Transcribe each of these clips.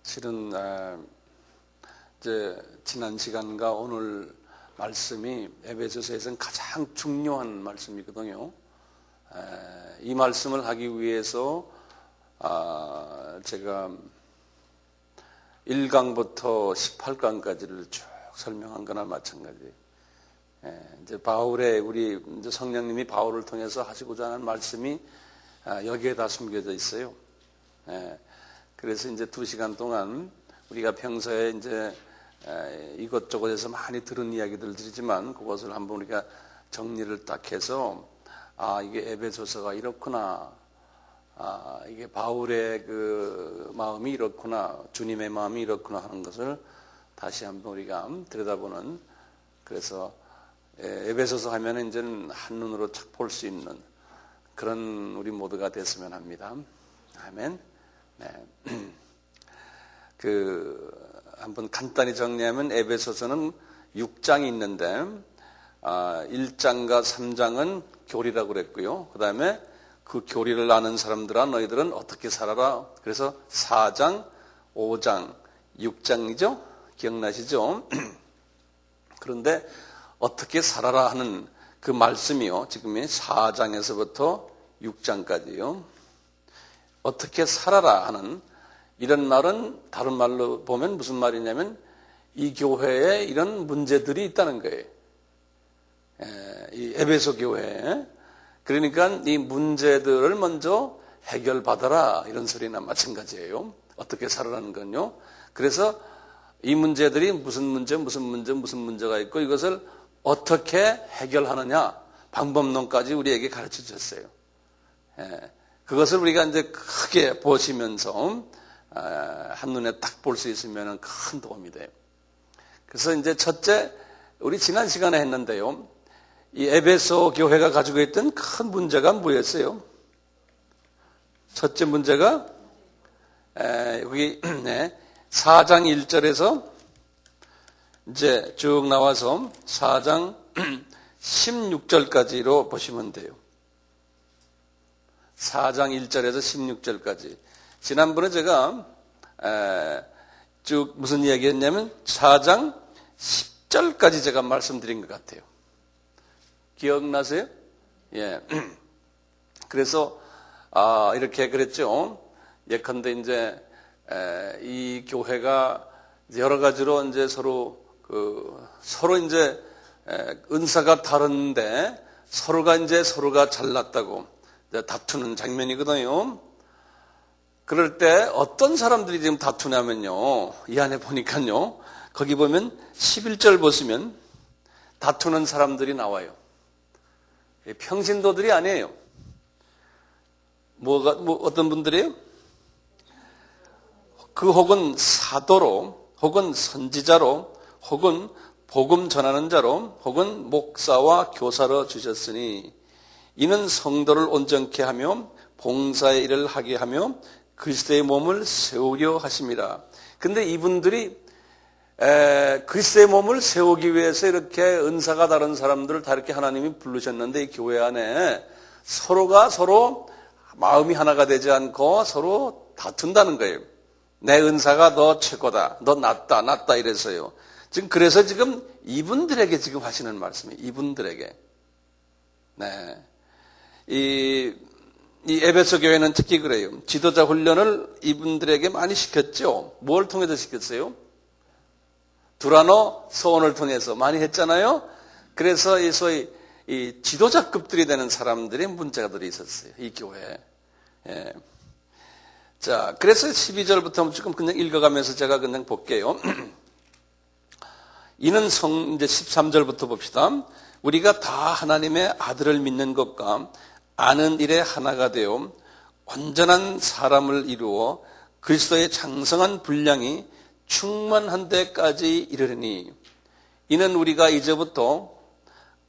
실은 이제 지난 시간과 오늘 말씀이 에베소서에서는 가장 중요한 말씀이거든요. 이 말씀을 하기 위해서 제가 1강부터 18강까지를 쭉 설명한 거나 마찬가지. 이제 바울의 우리 이제 성령님이 바울을 통해서 하시고자 하는 말씀이 여기에 다 숨겨져 있어요. 그래서 이제 2시간 동안 우리가 평소에 이제 이것저것에서 많이 들은 이야기들이지만 그것을 한번 우리가 정리를 딱 해서 이게 에베소서가 이렇구나. 이게 바울의 그 마음이 이렇구나. 주님의 마음이 이렇구나 하는 것을 다시 한번 우리가 들여다보는, 그래서 에베소서 하면은 이제는 한눈으로 딱 볼 수 있는 그런 우리 모두가 됐으면 합니다. 아멘. 네. 한번 간단히 정리하면 에베소서는 6장이 있는데 1장과 3장은 교리라고 그랬고요. 그 다음에 그 교리를 아는 사람들아 너희들은 어떻게 살아라. 그래서 4장, 5장, 6장이죠. 기억나시죠? 그런데 어떻게 살아라 하는 그 말씀이요. 지금이 4장에서부터 6장까지요. 어떻게 살아라 하는 이런 말은 다른 말로 보면 무슨 말이냐면 이 교회에 이런 문제들이 있다는 거예요. 이 에베소 교회에. 그러니까 이 문제들을 먼저 해결받아라 이런 소리나 마찬가지예요. 어떻게 살아라는 건요. 그래서 이 문제들이 무슨 문제가 있고 이것을 어떻게 해결하느냐 방법론까지 우리에게 가르쳐 주셨어요. 그것을 우리가 이제 크게 보시면서 한눈에 딱 볼 수 있으면 큰 도움이 돼요. 그래서 이제 첫째, 우리 지난 시간에 했는데요. 이 에베소 교회가 가지고 있던 큰 문제가 뭐였어요? 첫째 문제가 여기 4장 1절에서 이제 쭉 나와서 4장 16절까지로 보시면 돼요. 4장 1절에서 16절까지. 지난번에 제가 쭉 무슨 이야기했냐면 4장 10절까지 제가 말씀드린 것 같아요. 기억나세요? 예. 그래서 이렇게 그랬죠. 예컨대 이제 이 교회가 여러 가지로 이제 서로 이제 은사가 다른데 서로가 잘났다고 다투는 장면이거든요. 그럴 때 어떤 사람들이 지금 다투냐면요. 이 안에 보니까요. 거기 보면 11절 보시면 다투는 사람들이 나와요. 평신도들이 아니에요. 어떤 분들이에요? 그 혹은 사도로, 혹은 선지자로, 혹은 복음 전하는 자로, 혹은 목사와 교사로 주셨으니 이는 성도를 온전케 하며 봉사의 일을 하게 하며 그리스도의 몸을 세우려 하심이라. 근데 이분들이 그리스도의 몸을 세우기 위해서 이렇게 은사가 다른 사람들을 다 이렇게 하나님이 부르셨는데 이 교회 안에 서로가 서로 마음이 하나가 되지 않고 서로 다툰다는 거예요. 내 은사가 너 최고다. 너 낫다 이래서요. 그래서 지금 이분들에게 지금 하시는 말씀이에요. 이분들에게. 네. 이 에베소 교회는 특히 그래요. 지도자 훈련을 이분들에게 많이 시켰죠. 뭘 통해서 시켰어요? 두라노 서원을 통해서 많이 했잖아요. 그래서 소위 이 지도자급들이 되는 사람들의 문제가들이 있었어요. 이 교회에. 예. 자, 그래서 12절부터 조금 그냥 읽어가면서 제가 그냥 볼게요. 이는 이제 13절부터 봅시다. 우리가 다 하나님의 아들을 믿는 것과 아는 일에 하나가 되어 온전한 사람을 이루어 그리스도의 장성한 분량이 충만한 데까지 이르리니 이는 우리가 이제부터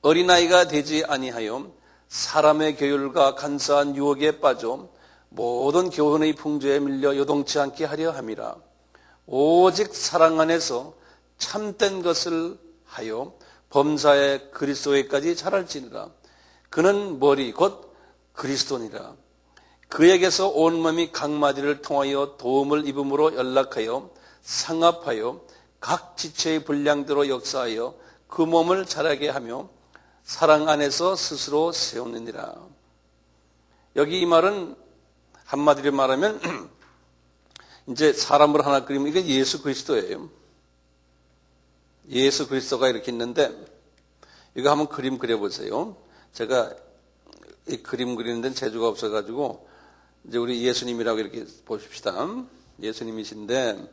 어린아이가 되지 아니하여 사람의 교율과 간사한 유혹에 빠져 모든 교훈의 풍조에 밀려 요동치 않게 하려 함이라. 오직 사랑 안에서 참된 것을 하여 범사의 그리스도에까지 자랄지니라. 그는 머리 곧 그리스도니라. 그에게서 온몸이 각마디를 통하여 도움을 입음으로 연락하여 상합하여 각 지체의 분량대로 역사하여 그 몸을 자라게 하며 사랑 안에서 스스로 세우느니라. 여기 이 말은 한마디로 말하면 이제 사람을 하나 그리면 이게 예수 그리스도예요. 예수 그리스도가 이렇게 있는데 이거 한번 그림 그려보세요. 제가 이 그림 그리는 데는 재주가 없어가지고 이제 우리 예수님이라고 이렇게 보십시다. 예수님이신데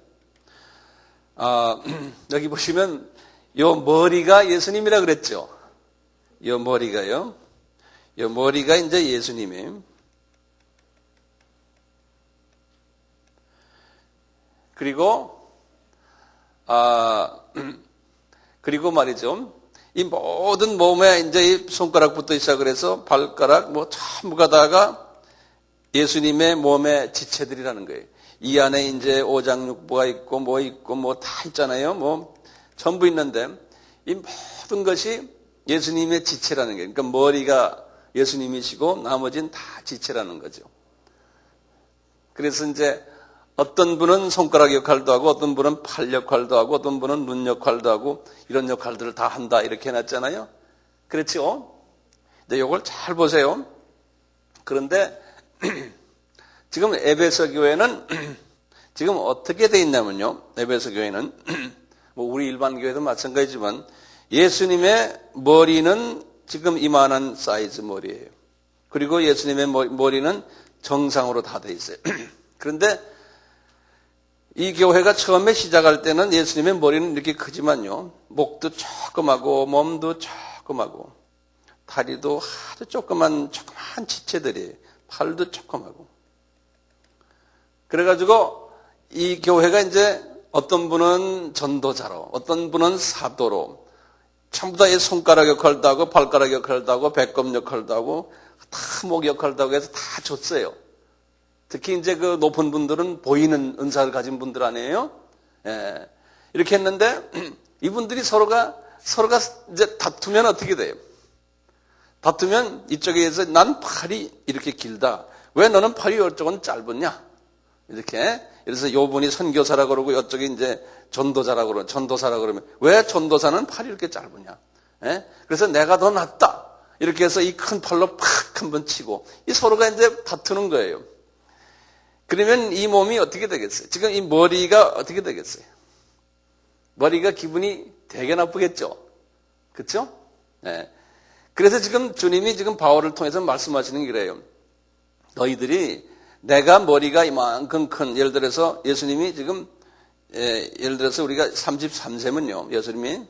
여기 보시면 요 머리가 예수님이라 그랬죠. 요 머리가요. 요 머리가 이제 예수님이에요. 그리고 말이죠. 이 모든 몸에 이제 이 손가락부터 시작을 해서 발가락 뭐 전부가 다가 예수님의 몸의 지체들이라는 거예요. 이 안에 이제 오장육부가 있고 뭐 다 있잖아요. 뭐 전부 있는데 이 모든 것이 예수님의 지체라는 거예요. 그러니까 머리가 예수님이시고 나머지는 다 지체라는 거죠. 그래서 이제 어떤 분은 손가락 역할도 하고 어떤 분은 팔 역할도 하고 어떤 분은 눈 역할도 하고 이런 역할들을 다 한다 이렇게 해놨잖아요. 그렇죠? 근데 이걸 잘 보세요. 그런데 지금 에베소 교회는 지금 어떻게 돼 있냐면요. 에베소 교회는 뭐 우리 일반 교회도 마찬가지지만 예수님의 머리는 지금 이만한 사이즈 머리예요. 그리고 예수님의 머리는 정상으로 다 돼 있어요. 그런데 이 교회가 처음에 시작할 때는 예수님의 머리는 이렇게 크지만요. 목도 조그마고 몸도 조그마고 다리도 아주 조그만 지체들이에요. 팔도 조그마고. 그래가지고 이 교회가 이제 어떤 분은 전도자로 어떤 분은 사도로 전부 다 이 손가락 역할도 하고 발가락 역할도 하고 배꼽 역할도 하고 다 목 역할도 하고 해서 다 줬어요. 특히 이제 그 높은 분들은 보이는 은사를 가진 분들 아니에요? 예. 이렇게 했는데 이분들이 서로가 이제 다투면 어떻게 돼요? 다투면 이쪽에서 난 팔이 이렇게 길다. 왜 너는 팔이 이쪽은 짧으냐? 이렇게. 그래서 요분이 선교사라고 그러고 이쪽이 이제 전도사라고 그러면 왜 전도사는 팔이 이렇게 짧으냐? 예? 그래서 내가 더 낫다. 이렇게 해서 이 큰 팔로 팍 한번 치고 이 서로가 이제 다투는 거예요. 그러면 이 몸이 어떻게 되겠어요? 지금 이 머리가 어떻게 되겠어요? 머리가 기분이 되게 나쁘겠죠? 그렇죠? 네. 그래서 지금 주님이 지금 바울을 통해서 말씀하시는 게 그래요. 너희들이 내가 머리가 이만큼 큰 예를 들어서 예수님이 지금 예를 들어서 우리가 33세면요. 예수님이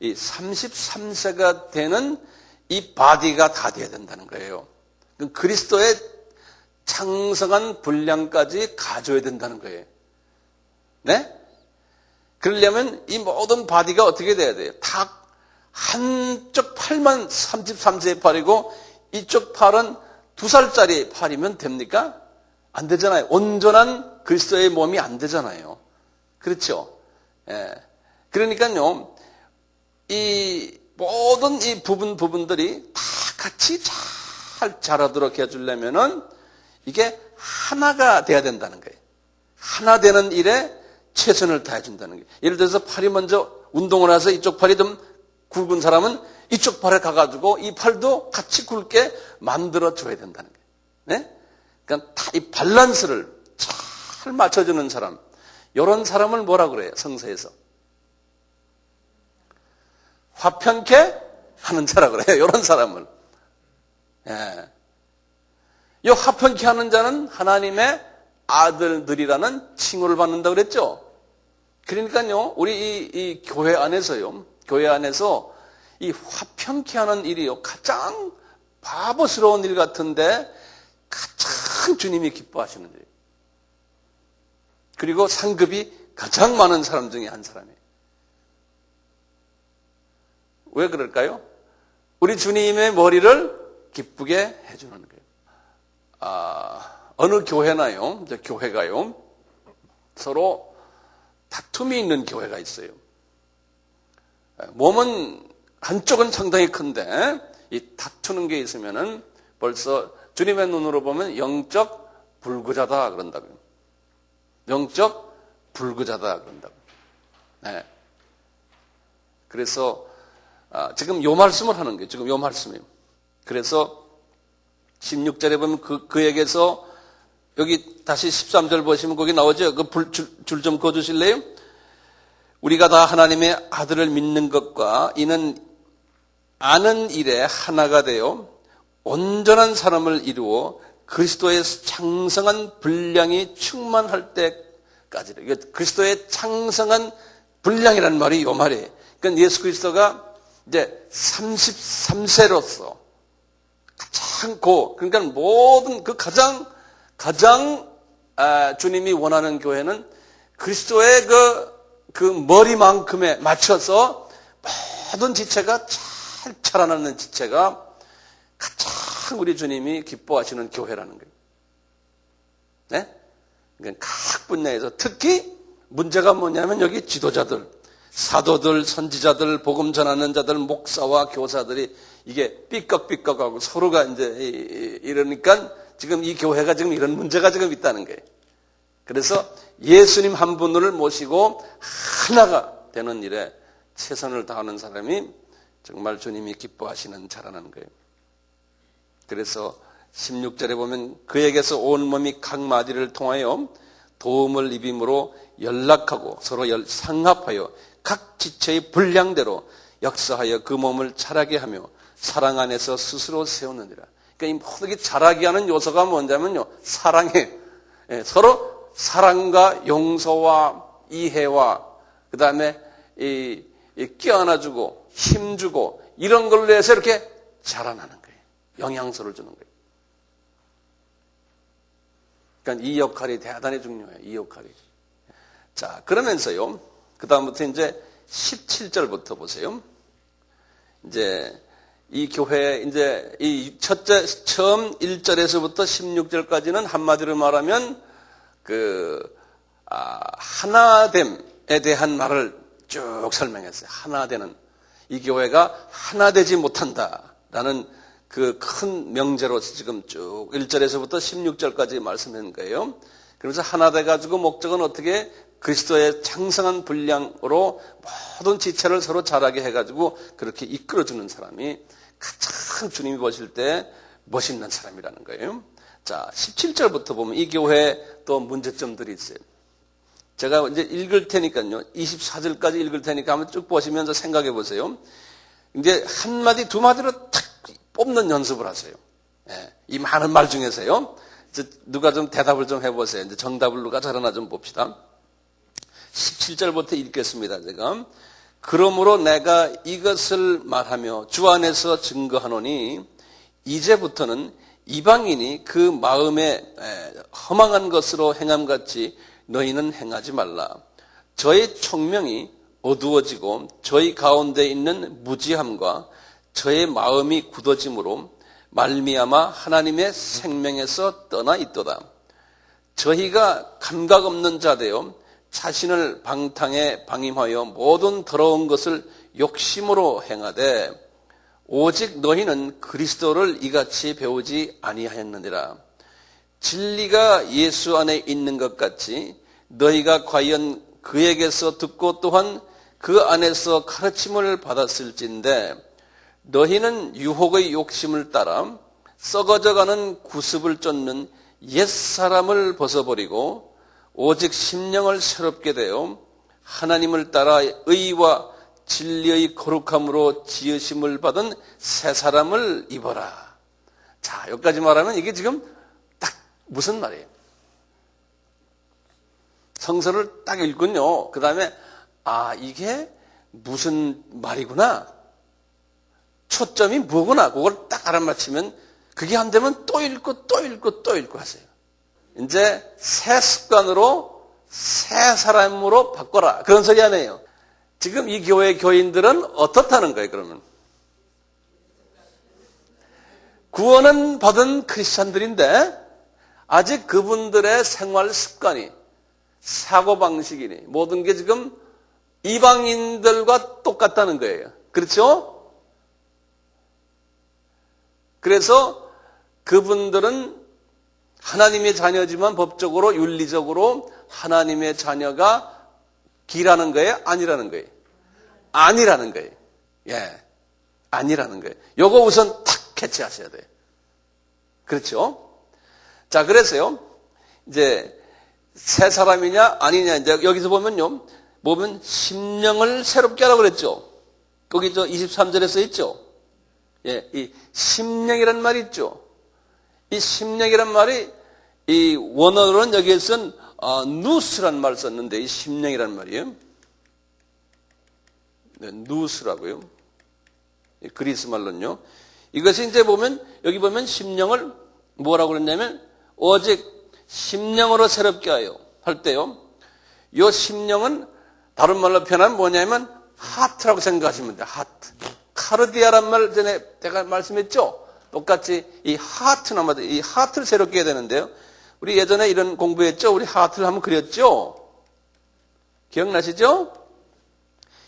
이 33세가 되는 이 바디가 다 돼야 된다는 거예요. 그리스도의 창성한 분량까지 가져야 된다는 거예요. 네? 그러려면 이 모든 바디가 어떻게 돼야 돼요? 다 한쪽 팔만 33세의 팔이고 이쪽 팔은 2살짜리 팔이면 됩니까? 안 되잖아요. 온전한 그리스도의 몸이 안 되잖아요. 그렇죠? 예. 그러니까요, 이 모든 이 부분들이 다 같이 잘 자라도록 해주려면은 이게 하나가 돼야 된다는 거예요. 하나 되는 일에 최선을 다해준다는 거예요. 예를 들어서 팔이 먼저 운동을 해서 이쪽 팔이 좀 굵은 사람은 이쪽 팔에 가가지고 이 팔도 같이 굵게 만들어줘야 된다는 거예요. 네? 그러니까 다 이 밸런스를 잘 맞춰주는 사람. 이런 사람을 뭐라 그래요? 성서에서. 화평케 하는 자라 그래요. 이런 사람을. 예. 이 화평케 하는 자는 하나님의 아들들이라는 칭호를 받는다고 그랬죠. 그러니까요, 우리 이 교회 안에서요, 교회 안에서 이 화평케 하는 일이요, 가장 바보스러운 일 같은데 가장 주님이 기뻐하시는 일이에요. 그리고 상급이 가장 많은 사람 중에 한 사람이에요. 왜 그럴까요? 우리 주님의 머리를 기쁘게 해주는 거예요. 어느 교회나요, 이제 교회가요, 서로 다툼이 있는 교회가 있어요. 몸은 한쪽은 상당히 큰데 이 다투는 게 있으면은 벌써 주님의 눈으로 보면 영적 불구자다 그런다고요. 영적 불구자다 그런다고. 네. 그래서 지금 요 말씀을 하는 거예요. 지금 요 말씀이에요. 그래서 16절에 보면 그에게서 여기 다시 13절 보시면 거기 나오죠. 그 줄 좀 그어주실래요? 우리가 다 하나님의 아들을 믿는 것과 이는 아는 일에 하나가 되어 온전한 사람을 이루어 그리스도의 창성한 분량이 충만할 때까지. 그리스도의 창성한 분량이라는 말이 요 말이에요. 그러니까 예수 그리스도가 이제 33세로서 가장 그러니까 모든 그 가장 주님이 원하는 교회는 그리스도의 그 머리만큼에 맞춰서 모든 지체가 잘 자라나는 지체가 가장 우리 주님이 기뻐하시는 교회라는 거예요. 네? 그러니까 각 분야에서 특히 문제가 뭐냐면 여기 지도자들, 사도들, 선지자들, 복음 전하는 자들, 목사와 교사들이 이게 삐걱삐걱하고 서로가 이제 이러니까 지금 이 교회가 지금 이런 문제가 지금 있다는 거예요. 그래서 예수님 한 분을 모시고 하나가 되는 일에 최선을 다하는 사람이 정말 주님이 기뻐하시는 자라는 거예요. 그래서 16절에 보면 그에게서 온 몸이 각 마디를 통하여 도움을 입임으로 연락하고 서로 상합하여 각 지체의 분량대로 역사하여 그 몸을 자라게 하며 사랑 안에서 스스로 세우느니라. 그러니까 이 모든 게 자라게 하는 요소가 뭔냐면요, 사랑이에요. 서로 사랑과 용서와 이해와 그 다음에 끼어안아주고 힘주고 이런 걸로 해서 이렇게 자라나는 거예요. 영양소를 주는 거예요. 그러니까 이 역할이 대단히 중요해요. 이 역할이. 자, 그러면서요, 그 다음부터 이제 17절부터 보세요. 이제 이 교회 이제 이 처음 1절에서부터 16절까지는 한마디로 말하면 하나됨에 대한 말을 쭉 설명했어요. 하나되는. 이 교회가 하나되지 못한다라는 그 큰 명제로 지금 쭉 1절에서부터 16절까지 말씀한 거예요. 그래서 하나돼가지고 목적은 어떻게 그리스도의 창성한 분량으로 모든 지체를 서로 자라게 해가지고 그렇게 이끌어주는 사람이 가장 주님이 보실 때 멋있는 사람이라는 거예요. 자, 17절부터 보면 이 교회에 또 문제점들이 있어요. 제가 이제 읽을 테니까요. 24절까지 읽을 테니까 한번 쭉 보시면서 생각해 보세요. 이제 한 마디, 두 마디로 탁 뽑는 연습을 하세요. 예, 이 많은 말 중에서요. 이제 누가 좀 대답을 좀 해보세요. 이제 정답을 누가 잘하나 좀 봅시다. 17절부터 읽겠습니다. 제가. 그러므로 내가 이것을 말하며 주 안에서 증거하노니 이제부터는 이방인이 그 마음에 허망한 것으로 행함같이 너희는 행하지 말라. 저의 총명이 어두워지고 저희 가운데 있는 무지함과 저의 마음이 굳어짐으로 말미암아 하나님의 생명에서 떠나 있도다. 저희가 감각 없는 자 되어 자신을 방탕에 방임하여 모든 더러운 것을 욕심으로 행하되 오직 너희는 그리스도를 이같이 배우지 아니하였느니라. 진리가 예수 안에 있는 것 같이 너희가 과연 그에게서 듣고 또한 그 안에서 가르침을 받았을진데 너희는 유혹의 욕심을 따라 썩어져가는 구습을 쫓는 옛사람을 벗어버리고 오직 심령을 새롭게 되어 하나님을 따라 의와 진리의 거룩함으로 지으심을 받은 새 사람을 입어라. 자, 여기까지 말하면 이게 지금 딱 무슨 말이에요? 성서를 딱 읽군요. 그 다음에 이게 무슨 말이구나. 초점이 뭐구나. 그걸 딱 알아맞히면 그게 안 되면 또 읽고 또 읽고 또 읽고 하세요. 이제 새 습관으로 새 사람으로 바꿔라. 그런 소리 아니에요. 지금 이 교회 교인들은 어떻다는 거예요, 그러면? 구원은 받은 크리스찬들인데 아직 그분들의 생활 습관이 사고방식이니 모든 게 지금 이방인들과 똑같다는 거예요. 그렇죠? 그래서 그분들은 하나님의 자녀지만 법적으로 윤리적으로 하나님의 자녀가 기라는 거예요? 아니라는 거예요? 아니라는 거예요. 예. 아니라는 거예요. 요거 우선 탁 캐치하셔야 돼요. 그렇죠? 자, 그래서요. 이제 새 사람이냐 아니냐 이제 여기서 보면요. 보면 심령을 새롭게 하라고 그랬죠. 거기 23절에 써 있죠. 예. 이 심령이란 말이 있죠. 이 심령이란 말이 이 원어로는 여기에 쓴 누스란 말을 썼는데 이 심령이란 말이에요. 네, 누스라고요. 그리스 말로는요. 이것이 이제 보면 여기 보면 심령을 뭐라고 그랬냐면 오직 심령으로 새롭게 하여 할 때요. 이 심령은 다른 말로 표현하면 뭐냐면 하트라고 생각하시면 돼요. 하트. 카르디아란 말 전에 제가 말씀했죠. 똑같이 이 하트나마다 이 하트를 새롭게 해야 되는데요. 우리 예전에 이런 공부했죠. 우리 하트를 한번 그렸죠. 기억나시죠?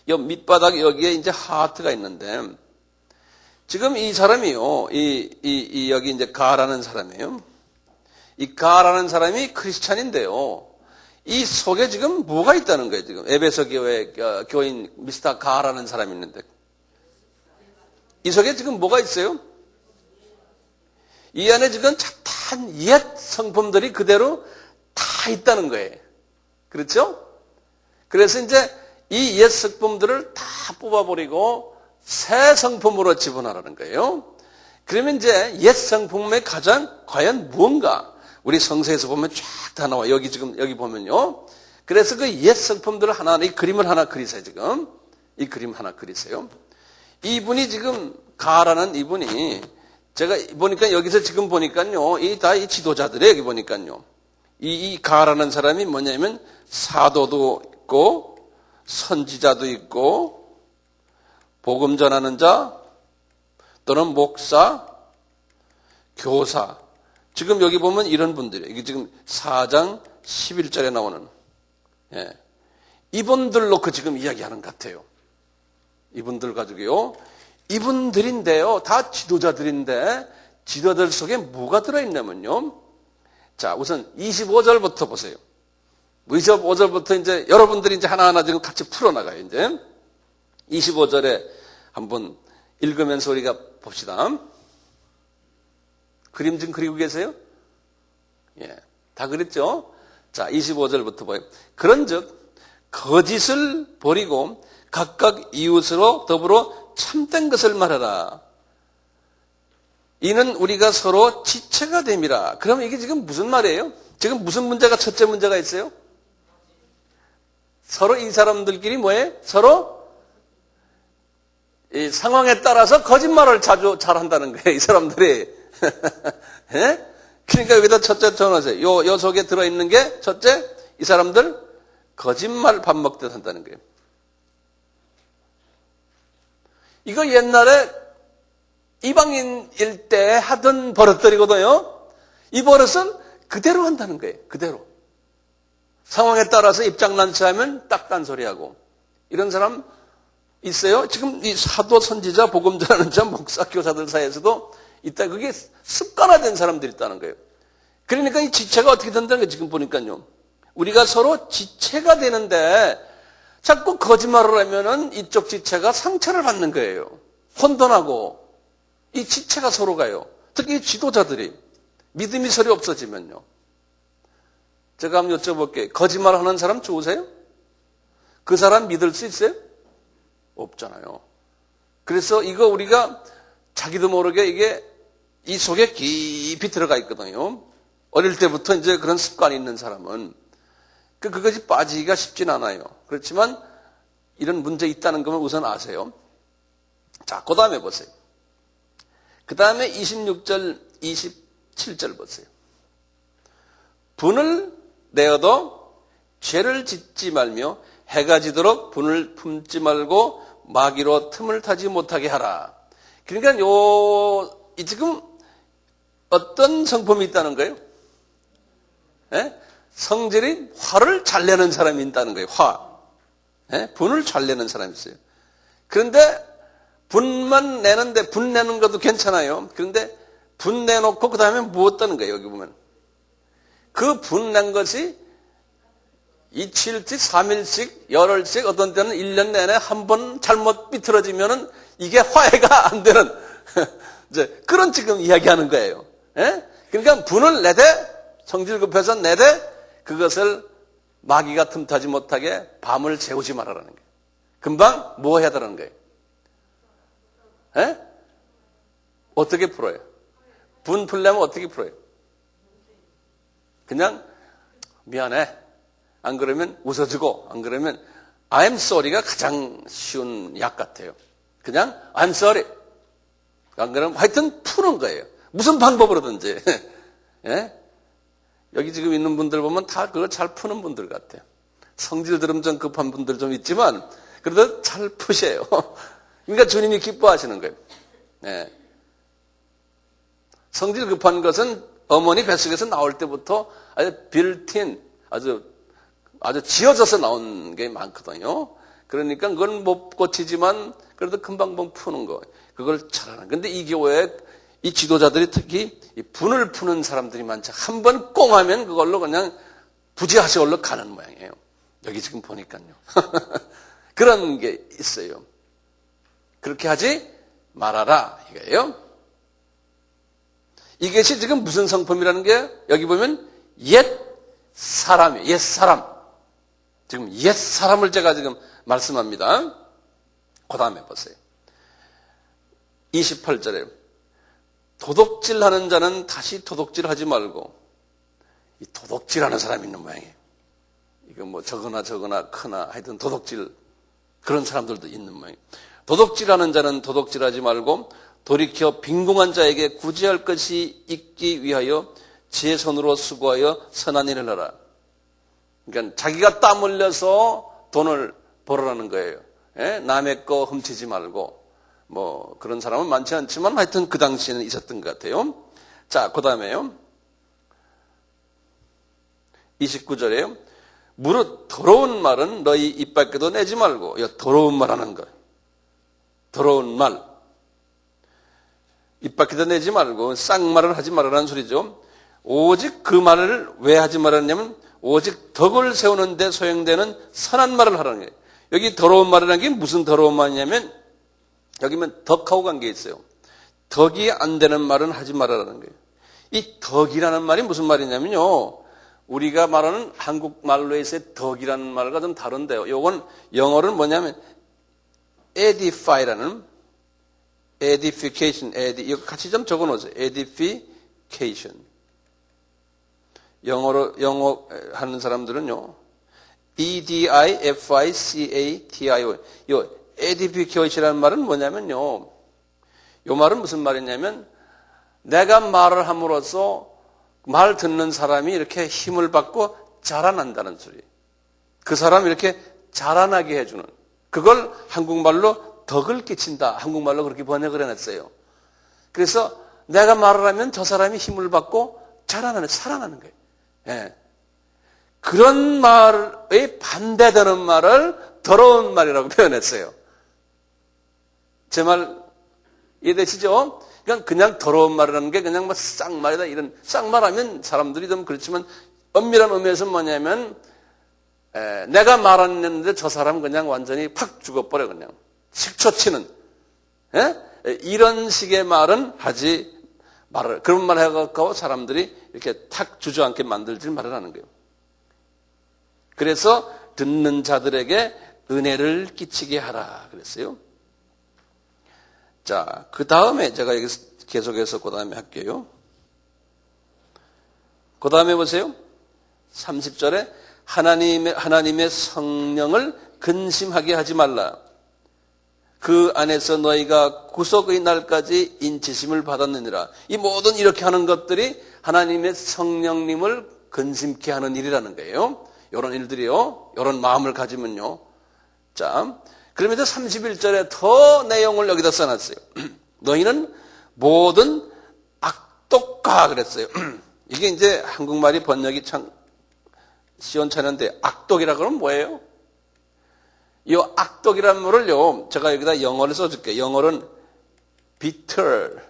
이 밑바닥 여기에 이제 하트가 있는데 지금 이 사람이요. 여기 이제 가라는 사람이에요. 이 가라는 사람이 크리스찬인데요. 이 속에 지금 뭐가 있다는 거예요. 지금 에베소 교회 교인 미스터 가라는 사람이 있는데 이 속에 지금 뭐가 있어요? 이 안에 지금 잡다한 옛 성품들이 그대로 다 있다는 거예요. 그렇죠? 그래서 이제 이 옛 성품들을 다 뽑아버리고 새 성품으로 집어넣으라는 거예요. 그러면 이제 옛 성품의 가장 과연 무언가? 우리 성서에서 보면 쫙 다 나와. 여기 지금 여기 보면요. 그래서 그 옛 성품들을 하나, 이 그림을 하나 그리세요. 지금 이 그림 하나 그리세요. 이분이 지금 가라는 이분이 제가 보니까 여기서 지금 보니까요. 이 지도자들이 여기 보니까요. 이 가라는 사람이 뭐냐면 사도도 있고 선지자도 있고 복음 전하는 자 또는 목사, 교사. 지금 여기 보면 이런 분들이에요. 이게 지금 4장 11절에 나오는 예. 이분들 놓고 지금 이야기하는 것 같아요. 이분들 가지고요. 이분들인데요. 다 지도자들인데 지도자들 속에 뭐가 들어있냐면요. 자, 우선 25절부터 보세요. 25절부터 이제 여러분들이 이제 하나하나 지금 같이 풀어나가요. 이제 25절에 한번 읽으면서 우리가 봅시다. 그림 좀 그리고 계세요? 예, 다 그랬죠? 자, 25절부터 봐요. 그런즉 거짓을 버리고 각각 이웃으로 더불어 참된 것을 말하라. 이는 우리가 서로 지체가 됨이라. 그럼 이게 지금 무슨 말이에요? 지금 무슨 문제가 첫째 문제가 있어요? 서로 이 사람들끼리 뭐예요? 서로 이 상황에 따라서 거짓말을 자주 잘한다는 거예요. 이 사람들이. 예? 그러니까 여기다 첫째 정하세요. 요 속에 들어있는 게 첫째, 이 사람들 거짓말 밥 먹듯 한다는 거예요. 이거 옛날에 이방인일 때 하던 버릇들이거든요. 이 버릇은 그대로 한다는 거예요. 그대로. 상황에 따라서 입장난치하면 딱딴 소리하고. 이런 사람 있어요? 지금 이 사도, 선지자, 복음 전하는 자, 목사, 교사들 사이에서도 있다. 그게 습관화된 사람들이 있다는 거예요. 그러니까 이 지체가 어떻게 된다는 거예요. 지금 보니까요. 우리가 서로 지체가 되는데 자꾸 거짓말을 하면은 이쪽 지체가 상처를 받는 거예요. 혼돈하고 이 지체가 서로 가요. 특히 지도자들이 믿음이 서로 없어지면요. 제가 한번 여쭤볼게요. 거짓말하는 사람 좋으세요? 그 사람 믿을 수 있어요? 없잖아요. 그래서 이거 우리가 자기도 모르게 이게 이 속에 깊이 들어가 있거든요. 어릴 때부터 이제 그런 습관이 있는 사람은 그것이 빠지기가 쉽진 않아요. 그렇지만 이런 문제 있다는 것을 우선 아세요. 자, 그 다음에 보세요. 그 다음에 26절, 27절 보세요. 분을 내어도 죄를 짓지 말며 해가 지도록 분을 품지 말고 마귀로 틈을 타지 못하게 하라. 그러니까 지금 어떤 성품이 있다는 거예요? 예? 성질이 화를 잘 내는 사람이 있다는 거예요. 화. 예? 분을 잘 내는 사람이 있어요. 그런데 분만 내는데 분 내는 것도 괜찮아요. 그런데 분내놓고 그 다음에 무엇다는 거예요. 여기 보면 그 분낸 것이 이틀씩 3일씩 열흘씩 어떤 때는 1년 내내 한 번 잘못 비틀어지면은 이게 화해가 안 되는 이제 그런 지금 이야기하는 거예요. 예? 그러니까 분을 내되 성질 급해서 내되 그것을 마귀가 틈타지 못하게 밤을 재우지 말아라는 거예요. 금방 뭐 해야 되는 거예요? 예? 어떻게 풀어요? 분 풀려면 어떻게 풀어요? 그냥 미안해. 안 그러면 웃어주고 안 그러면 I'm sorry가 가장 쉬운 약 같아요. 그냥 I'm sorry. 안 그러면 하여튼 푸는 거예요. 무슨 방법으로든지. 예? 여기 지금 있는 분들 보면 다 그걸 잘 푸는 분들 같아요. 성질들은 좀 급한 분들 좀 있지만 그래도 잘 푸셔요. 그러니까 주님이 기뻐하시는 거예요. 예. 성질 급한 것은 어머니 뱃속에서 나올 때부터 아주 빌트인, 아주 지어져서 나온 게 많거든요. 그러니까 그건 못 고치지만 그래도 금방 푸는 거. 그걸 잘하는. 근데 이 교회에 이 지도자들이 특히 이 분을 푸는 사람들이 많죠. 한 번 꽁 하면 그걸로 그냥 부지하시올로 가는 모양이에요. 여기 지금 보니까요. 그런 게 있어요. 그렇게 하지 말아라 이거예요. 이것이 지금 무슨 성품이라는 게 여기 보면 옛 사람이에요. 옛 사람. 지금 옛 사람을 제가 지금 말씀합니다. 그 다음에 보세요. 28절에 도둑질하는 자는 다시 도둑질하지 말고 이 도둑질하는 사람이 있는 모양이에요. 이거 뭐 저거나 크나 하여튼 도둑질 그런 사람들도 있는 모양이에요. 도둑질하는 자는 도둑질하지 말고 돌이켜 빈궁한 자에게 구제할 것이 있기 위하여 제 손으로 수고하여 선한 일을 하라. 그러니까 자기가 땀 흘려서 돈을 벌어라는 거예요. 예? 남의 거 훔치지 말고 뭐 그런 사람은 많지 않지만 하여튼 그 당시에는 있었던 것 같아요. 자, 그 다음에요. 29절에요. 무릇 더러운 말은 너희 입 밖에도 내지 말고 더러운 말 하는 거예요. 더러운 말. 입 밖에도 내지 말고 쌍말을 하지 말라는 소리죠. 오직 그 말을 왜 하지 말았냐면 오직 덕을 세우는 데 소용되는 선한 말을 하라는 거예요. 여기 더러운 말이라는 게 무슨 더러운 말이냐면 여기면 덕하고 관계 있어요. 덕이 안 되는 말은 하지 말아라는 거예요. 이 덕이라는 말이 무슨 말이냐면요. 우리가 말하는 한국말로에서의 덕이라는 말과 좀 다른데요. 요건 영어로는 뭐냐면 edify라는 edification, 이거 같이 좀 적어놓으세요. edification. 영어 하는 사람들은요. edificatio. 요 edification이라는 말은 뭐냐면요. 요 말은 무슨 말이냐면 내가 말을 함으로써 말 듣는 사람이 이렇게 힘을 받고 자라난다는 소리. 그 사람이 이렇게 자라나게 해주는. 그걸 한국말로 덕을 끼친다. 한국말로 그렇게 번역을 해놨어요. 그래서 내가 말을 하면 저 사람이 힘을 받고 살아나는 거예요. 예. 그런 말에 반대되는 말을 더러운 말이라고 표현했어요. 제 말 이해되시죠? 그냥 더러운 말이라는 게 그냥 뭐 쌍말이다 이런 쌍말하면 사람들이 좀 그렇지만 엄밀한 의미에서 뭐냐면 내가 말했는데 저 사람 그냥 완전히 팍 죽어버려 그냥 식초치는 이런 식의 말은 하지 말을 그런 말 해갖고 사람들이 이렇게 탁 주저앉게 만들지 말으라는 거예요. 그래서 듣는 자들에게 은혜를 끼치게 하라 그랬어요. 자, 그 다음에 제가 여기 계속해서 그 다음에 할게요. 그 다음에 보세요. 30절에 하나님의 성령을 근심하게 하지 말라. 그 안에서 너희가 구속의 날까지 인치심을 받았느니라. 이 모든 이렇게 하는 것들이 하나님의 성령님을 근심케 하는 일이라는 거예요. 이런 일들이요. 이런 마음을 가지면요. 자, 그러면서 31절에 더 내용을 여기다 써놨어요. 너희는 모든 악독가 그랬어요. 이게 이제 한국말이 번역이 참 시원찮은데 악독이라 그러면 뭐예요? 이 악독이라는 말을요. 제가 여기다 영어를 써줄게요. 영어는 bitter,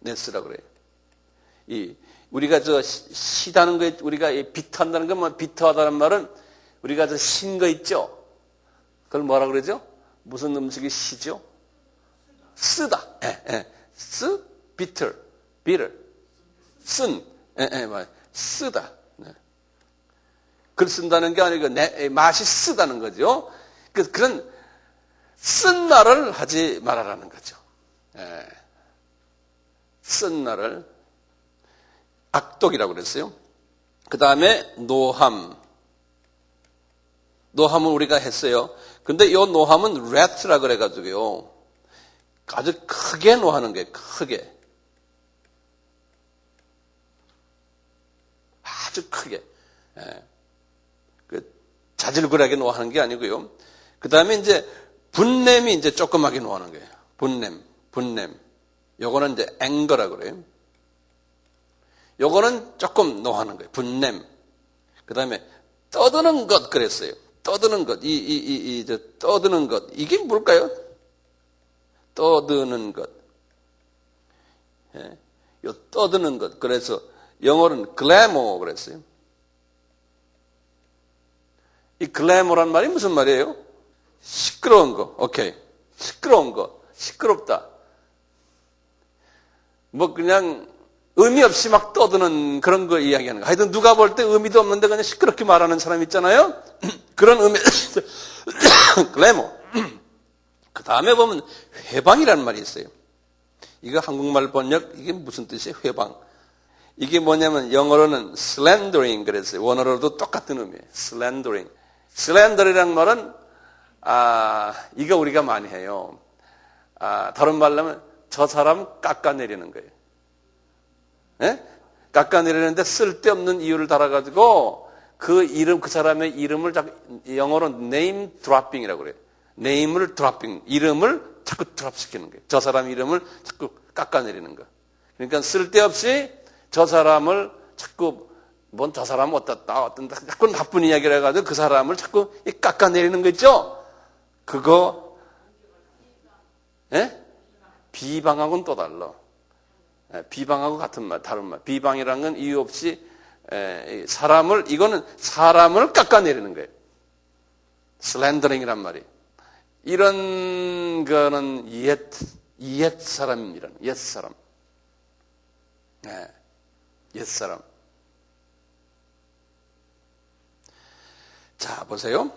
네스라고 그래요. 우리가 시다는 거, 우리가 비트한다는 건, 뭐, 비트하다는 말은 우리가 신 거 있죠? 그걸 뭐라 그러죠? 무슨 음식이 시죠? 쓰다. bitter, 쓴, 쓰다. 네. 글 쓴다는 게 아니고, 맛이 쓰다는 거죠. 그런 쓴 말을 하지 말아라는 거죠. 쓴 말을. 악독이라고 그랬어요. 그 다음에 노함. 노함은 우리가 했어요. 근데 이 노함은 wrath라 그래가지고요. 아주 크게 노하는 거예요. 크게. 아주 크게. 자질구레하게 노하는 게 아니고요. 그 다음에 이제 분냄이 이제 조그맣게 노하는 거예요. 분냄. 요거는 이제 앵거라 그래요. 요거는 조금 노하는 거예요. 분냄. 그 다음에 떠드는 것 그랬어요. 떠드는 것. 떠드는 것. 이게 뭘까요? 떠드는 것. 요 떠드는 것. 그래서 영어로는 glamour 그랬어요. 이 glamour란 말이 무슨 말이에요? 시끄러운 거. 오케이. 시끄러운 거. 시끄럽다. 뭐 그냥 의미 없이 막 떠드는 그런 거 이야기하는 거. 하여튼 누가 볼 때 의미도 없는데 그냥 시끄럽게 말하는 사람 있잖아요. 그런 의미, 글래머. 그 다음에 보면 회방이라는 말이 있어요. 이거 한국말 번역, 이게 무슨 뜻이에요? 회방. 이게 뭐냐면 영어로는 slandering 그랬어요. 원어로도 똑같은 의미예요. slandering. slander이라는 말은, 이거 우리가 많이 해요. 다른 말로 하면 저 사람 깎아내리는 거예요. 예? 깎아내리는데 쓸데없는 이유를 달아가지고 그 사람의 이름을 영어로 name dropping이라고 그래요. name을 dropping, 이름을 자꾸 드랍시키는 거예요. 저 사람 이름을 자꾸 깎아내리는 거. 그러니까 쓸데없이 저 사람을 자꾸 저 사람 어떻다 자꾸 나쁜 이야기를 해가지고 그 사람을 자꾸 깎아내리는 거 있죠? 그거 비방하고는 또 달라. 비방하고 같은 말, 다른 말. 비방이라는 건 이유 없이 이거는 사람을 깎아내리는 거예요. 슬렌더링이란 말이. 이런 거는 옛 사람입니다. 옛 사람. 옛 사람. 자, 보세요.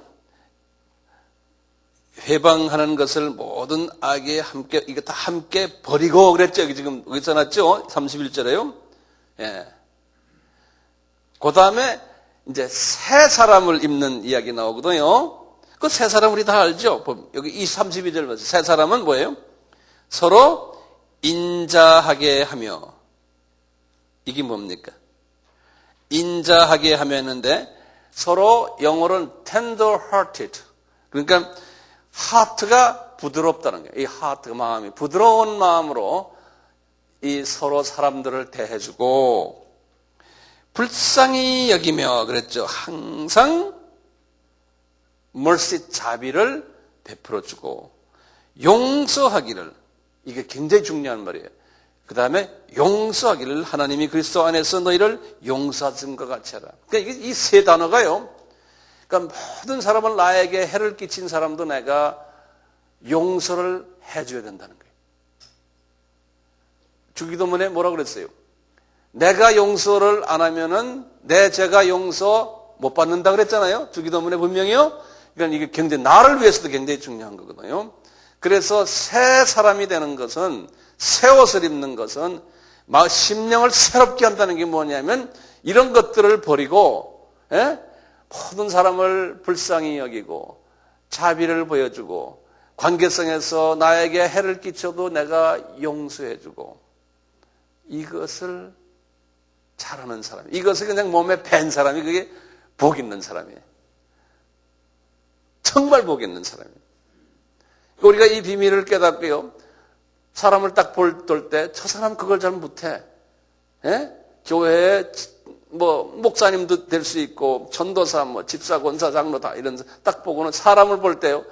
회방하는 것을 모든 악에 함께, 이거 다 함께 버리고 그랬죠. 여기 지금, 여기 써놨죠? 31절에요. 그 다음에 이제 새 사람을 입는 이야기 나오거든요. 그 새 사람 우리 다 알죠? 여기 이 32절 보세요. 새 사람은 뭐예요? 서로 인자하게 하며. 이게 뭡니까? 인자하게 하며 했는데 서로 영어로는 tender hearted. 그러니까 하트가 부드럽다는 거예요. 이 하트가 마음이 부드러운 마음으로 이 서로 사람들을 대해주고 불쌍히 여기며 그랬죠. 항상 mercy 자비를 베풀어주고 용서하기를 이게 굉장히 중요한 말이에요. 그 다음에 용서하기를 하나님이 그리스도 안에서 너희를 용서하신 것 같이 하라. 그러니까 이 세 단어가요. 그러니까 모든 사람은 나에게 해를 끼친 사람도 내가 용서를 해줘야 된다는 거예요. 주기도문에 뭐라고 그랬어요? 내가 용서를 안 하면은 내 죄가 용서 못 받는다 그랬잖아요. 주기도문에 분명히요. 그러니까 이게 굉장히 나를 위해서도 굉장히 중요한 거거든요. 그래서 새 사람이 되는 것은 새 옷을 입는 것은 심령을 새롭게 한다는 게 뭐냐면 이런 것들을 버리고 모든 사람을 불쌍히 여기고 자비를 보여주고 관계성에서 나에게 해를 끼쳐도 내가 용서해주고 이것을 잘하는 사람, 이것을 그냥 몸에 밴 사람이 그게 복 있는 사람이에요. 정말 복 있는 사람이에요. 우리가 이 비밀을 깨닫고요. 사람을 딱 볼 때 저 사람 그걸 잘 못해. 교회에 목사님도 될 수 있고 전도사, 집사, 권사, 장로 다 이런 딱 보고는 사람을 볼 때요.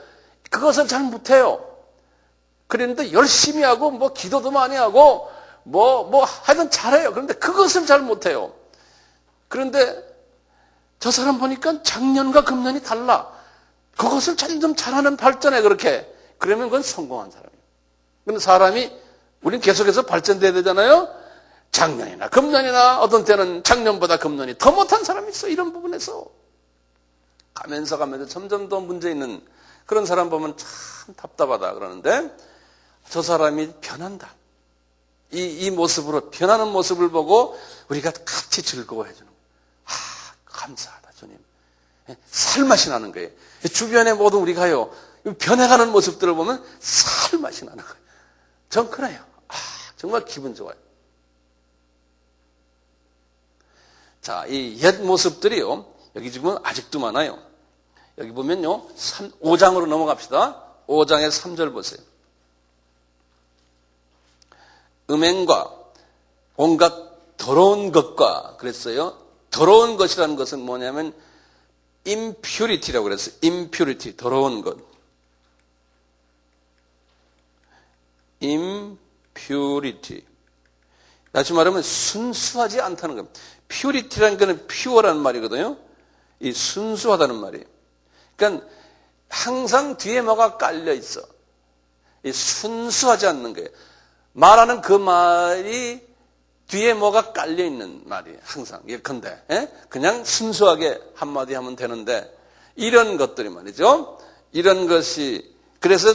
그것을 잘 못해요. 그런데 열심히 하고 기도도 많이 하고 하여튼 잘해요. 그런데 그것을 잘 못해요. 그런데 저 사람 보니까 작년과 금년이 달라. 그것을 점점 잘하는 발전해, 그렇게. 그러면 그건 성공한 사람이에요. 그런데 사람이, 우린 계속해서 발전돼야 되잖아요? 작년이나 금년이나 어떤 때는 작년보다 금년이 더 못한 사람이 있어, 이런 부분에서. 가면서 점점 더 문제 있는 그런 사람 보면 참 답답하다 그러는데, 저 사람이 변한다. 이 모습으로, 변하는 모습을 보고 우리가 같이 즐거워해주는 거예요. 감사하다, 주님. 살맛이 나는 거예요. 주변에 모두 우리가요, 변해가는 모습들을 보면 살맛이 나는 거예요. 전 그래요. 정말 기분 좋아요. 자, 이 옛 모습들이요, 여기 지금 아직도 많아요. 여기 보면요, 5장으로 넘어갑시다. 5장의 3절 보세요. 음행과 온갖 더러운 것과 그랬어요. 더러운 것이라는 것은 뭐냐면 impurity라고 그랬어요. impurity, 더러운 것. impurity. 다시 말하면 순수하지 않다는 겁니다. purity라는 것은 pure라는 말이거든요. 이 순수하다는 말이에요. 그러니까 항상 뒤에 뭐가 깔려 있어. 이 순수하지 않는 거예요. 말하는 그 말이 뒤에 뭐가 깔려 있는 말이에요. 항상. 예컨대 그냥 순수하게 한마디 하면 되는데 이런 것들이 말이죠. 이런 것이 그래서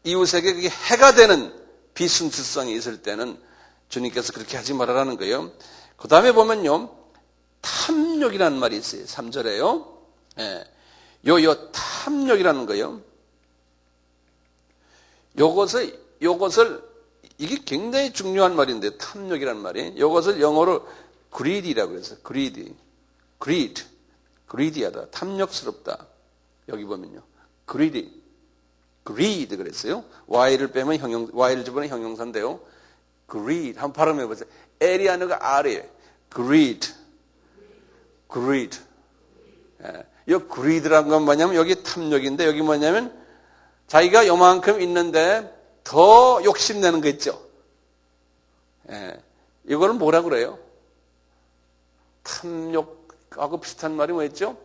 이웃에게 그게 해가 되는 비순수성이 있을 때는 주님께서 그렇게 하지 말아라는 거예요. 그 다음에 보면요, 탐욕이라는 말이 있어요. 3절에요. 요 탐욕이라는 거예요. 요것을 이게 굉장히 중요한 말인데, 탐욕이라는 말이. 이것을 영어로 greedy라고 그래서 greedy하다, 탐욕스럽다. 여기 보면요, greedy 그랬어요. y를 빼면 y를 집어넣으면 형용사인데요. greed 한번 발음해 보세요. L이 아니라 R이에요. greed. 이 greed라는 건 뭐냐면 여기 탐욕인데, 여기 뭐냐면 자기가 요만큼 있는데 더 욕심내는 거 있죠. 이거를 뭐라 그래요? 탐욕하고 비슷한 말이 뭐였죠?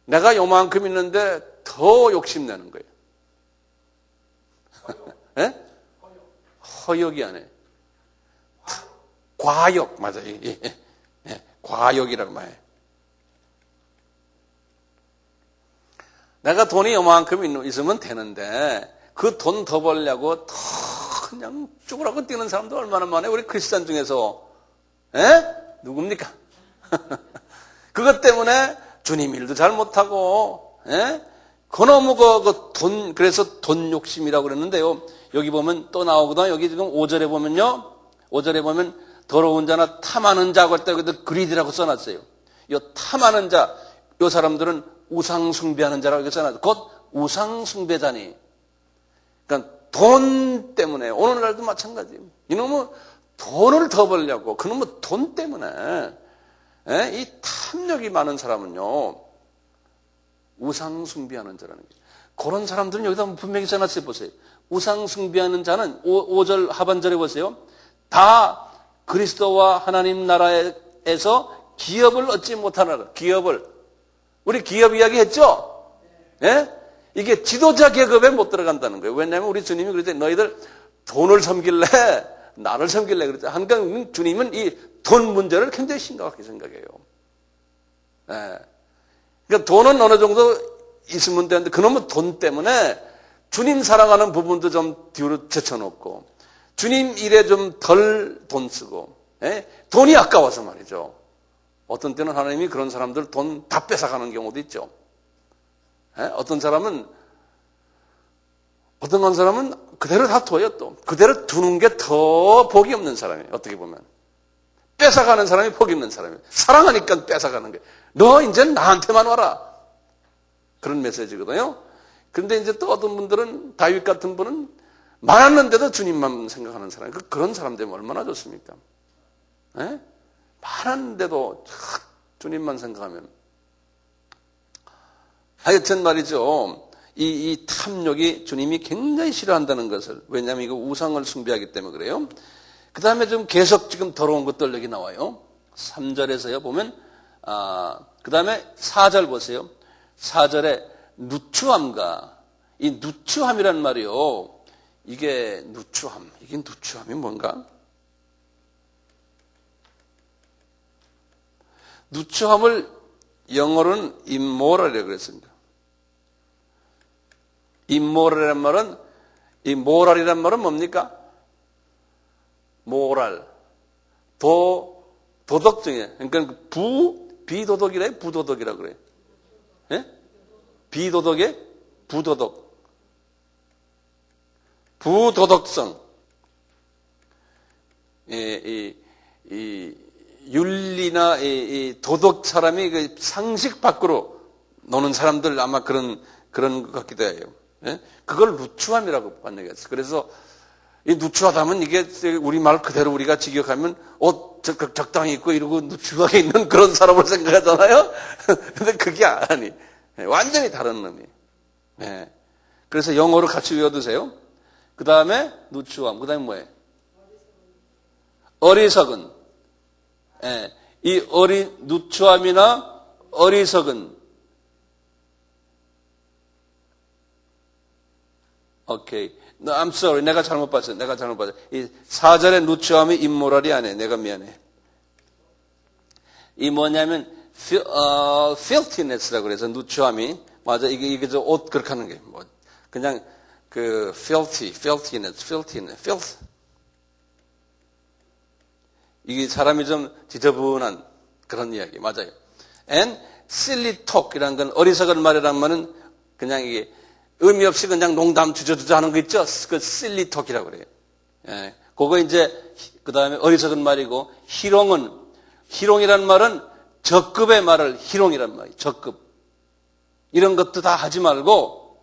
내가 요만큼 있는데 더 욕심내는 거예요. 허욕이 아니에요. 과욕, 맞아요. 과욕이라고 말해요. 내가 돈이 요만큼 있으면 되는데 그 돈 더 벌려고 더 그냥 죽으라고 뛰는 사람도 얼마나 많아요. 우리 크리스찬 중에서. 누굽니까? 그것 때문에 주님 일도 잘 못하고, 그놈의 그래서 돈 욕심이라고 그랬는데요. 여기 보면 또 나오거든요. 여기 지금 5절에 보면요. 5절에 보면 더러운 자나 탐하는 자고 할 때 여기도 그리드라고 써놨어요. 이 탐하는 자, 이 사람들은 우상숭배하는 자라고 써놨어요. 곧 우상숭배자니. 그러니까 돈 때문에, 오늘날도 마찬가지예요. 이놈은 돈을 더 벌려고, 그놈은 돈 때문에, 이 탐욕이 많은 사람은요, 우상숭배하는 자라는 거예요. 그런 사람들은 여기다 분명히 써놨어요. 보세요. 우상숭배하는 자는 5절 하반절에 보세요. 다 그리스도와 하나님 나라에서 기업을 얻지 못하느라. 기업을. 우리 기업 이야기 했죠? 이게 지도자 계급에 못 들어간다는 거예요. 왜냐하면 우리 주님이 그랬더니 너희들 돈을 섬길래 나를 섬길래 그랬죠. 한강 주님은 이 돈 문제를 굉장히 심각하게 생각해요. 그러니까 돈은 어느 정도 있으면 되는데 그놈은 돈 때문에 주님 사랑하는 부분도 좀 뒤로 제쳐놓고 주님 일에 좀 덜 돈 쓰고 돈이 아까워서 말이죠. 어떤 때는 하나님이 그런 사람들 돈 다 뺏어가는 경우도 있죠. 어떤 사람은 그대로 다 둬요. 또 그대로 두는 게 더 복이 없는 사람이에요. 어떻게 보면 뺏어가는 사람이 복이 없는 사람이에요. 사랑하니까 뺏어가는 거예요. 너 이제 나한테만 와라. 그런 메시지거든요. 그런데 이제 또 어떤 분들은, 다윗 같은 분은 많았는데도 주님만 생각하는 사람. 그런 사람 되면 얼마나 좋습니까? 많았는데도 주님만 생각하면. 하여튼 말이죠. 이 탐욕이 주님이 굉장히 싫어한다는 것을, 왜냐하면 이거 우상을 숭배하기 때문에 그래요. 그 다음에 좀 계속 지금 더러운 것들 여기 나와요. 3절에서요, 보면, 그 다음에 4절 보세요. 4절에 누추함과, 이 누추함이란 말이요. 이게 누추함이 뭔가? 누추함을 영어로는 immoral이라고 그랬습니다. immoral이란 말은, 이 moral이란 말은 뭡니까? moral. 도덕적이에요. 그러니까 비도덕이래? 부도덕이라고 그래. 예? 비도덕의 부도덕. 부도덕성. 이 윤리나 이 도덕 사람이 그 상식 밖으로 노는 사람들 아마 그런 것 같기도 해요. 예? 그걸 누추함이라고 번역했어요. 그래서 이 누추하다면 이게 우리말 그대로 우리가 직역하면 옷 적당히 입고 이러고 누추하게 있는 그런 사람을 생각하잖아요. 근데 그게 아니. 완전히 다른 의미. 예. 그래서 영어로 같이 외워두세요. 그 다음에 누추함. 그 다음에 뭐예요? 어리석은. 예. 이 누추함이나 어리석은. 오케이. No, I'm sorry. 내가 잘못 봤어. 이 4절의 누추함이 immoral이 아니야. 내가 미안해. 이 뭐냐면, filthiness라고 그래서 누추함이. 맞아. 이게 저 옷 그렇게 하는 게. 뭐, 그냥 filth. 이게 사람이 좀 지저분한 그런 이야기. 맞아요. And silly talk이라는 건 어리석은 말이란 말은 그냥 이게 의미 없이 그냥 농담 주저주저 하는 거 있죠? 그 silly talk이라고 그래요. 예. 그거 이제, 그 다음에 어리석은 말이고, 희롱이란 말은 적급의 말을 희롱이란 말이에요. 적급. 이런 것도 다 하지 말고,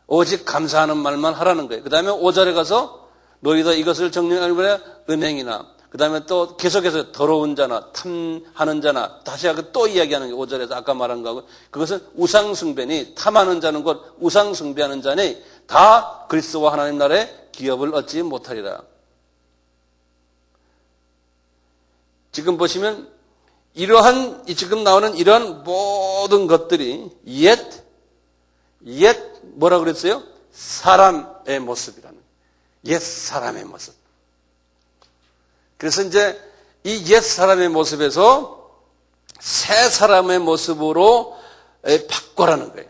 오직 감사하는 말만 하라는 거예요. 그 다음에 5절에 가서, 너희도 이것을 정령하는 거야, 은행이나, 그 다음에 또 계속해서 더러운 자나, 탐하는 자나, 다시 또 이야기하는 게 5절에서 아까 말한 거하고, 그것은 우상숭배니, 탐하는 자는 곧 우상숭배하는 자니, 다 그리스도와 하나님 나라의 기업을 얻지 못하리라. 지금 보시면, 지금 나오는 이러한 모든 것들이, 뭐라 그랬어요? 사람의 모습이라는. 옛 사람의 모습. 그래서 이제 이 옛 사람의 모습에서 새 사람의 모습으로 바꿔라는 거예요.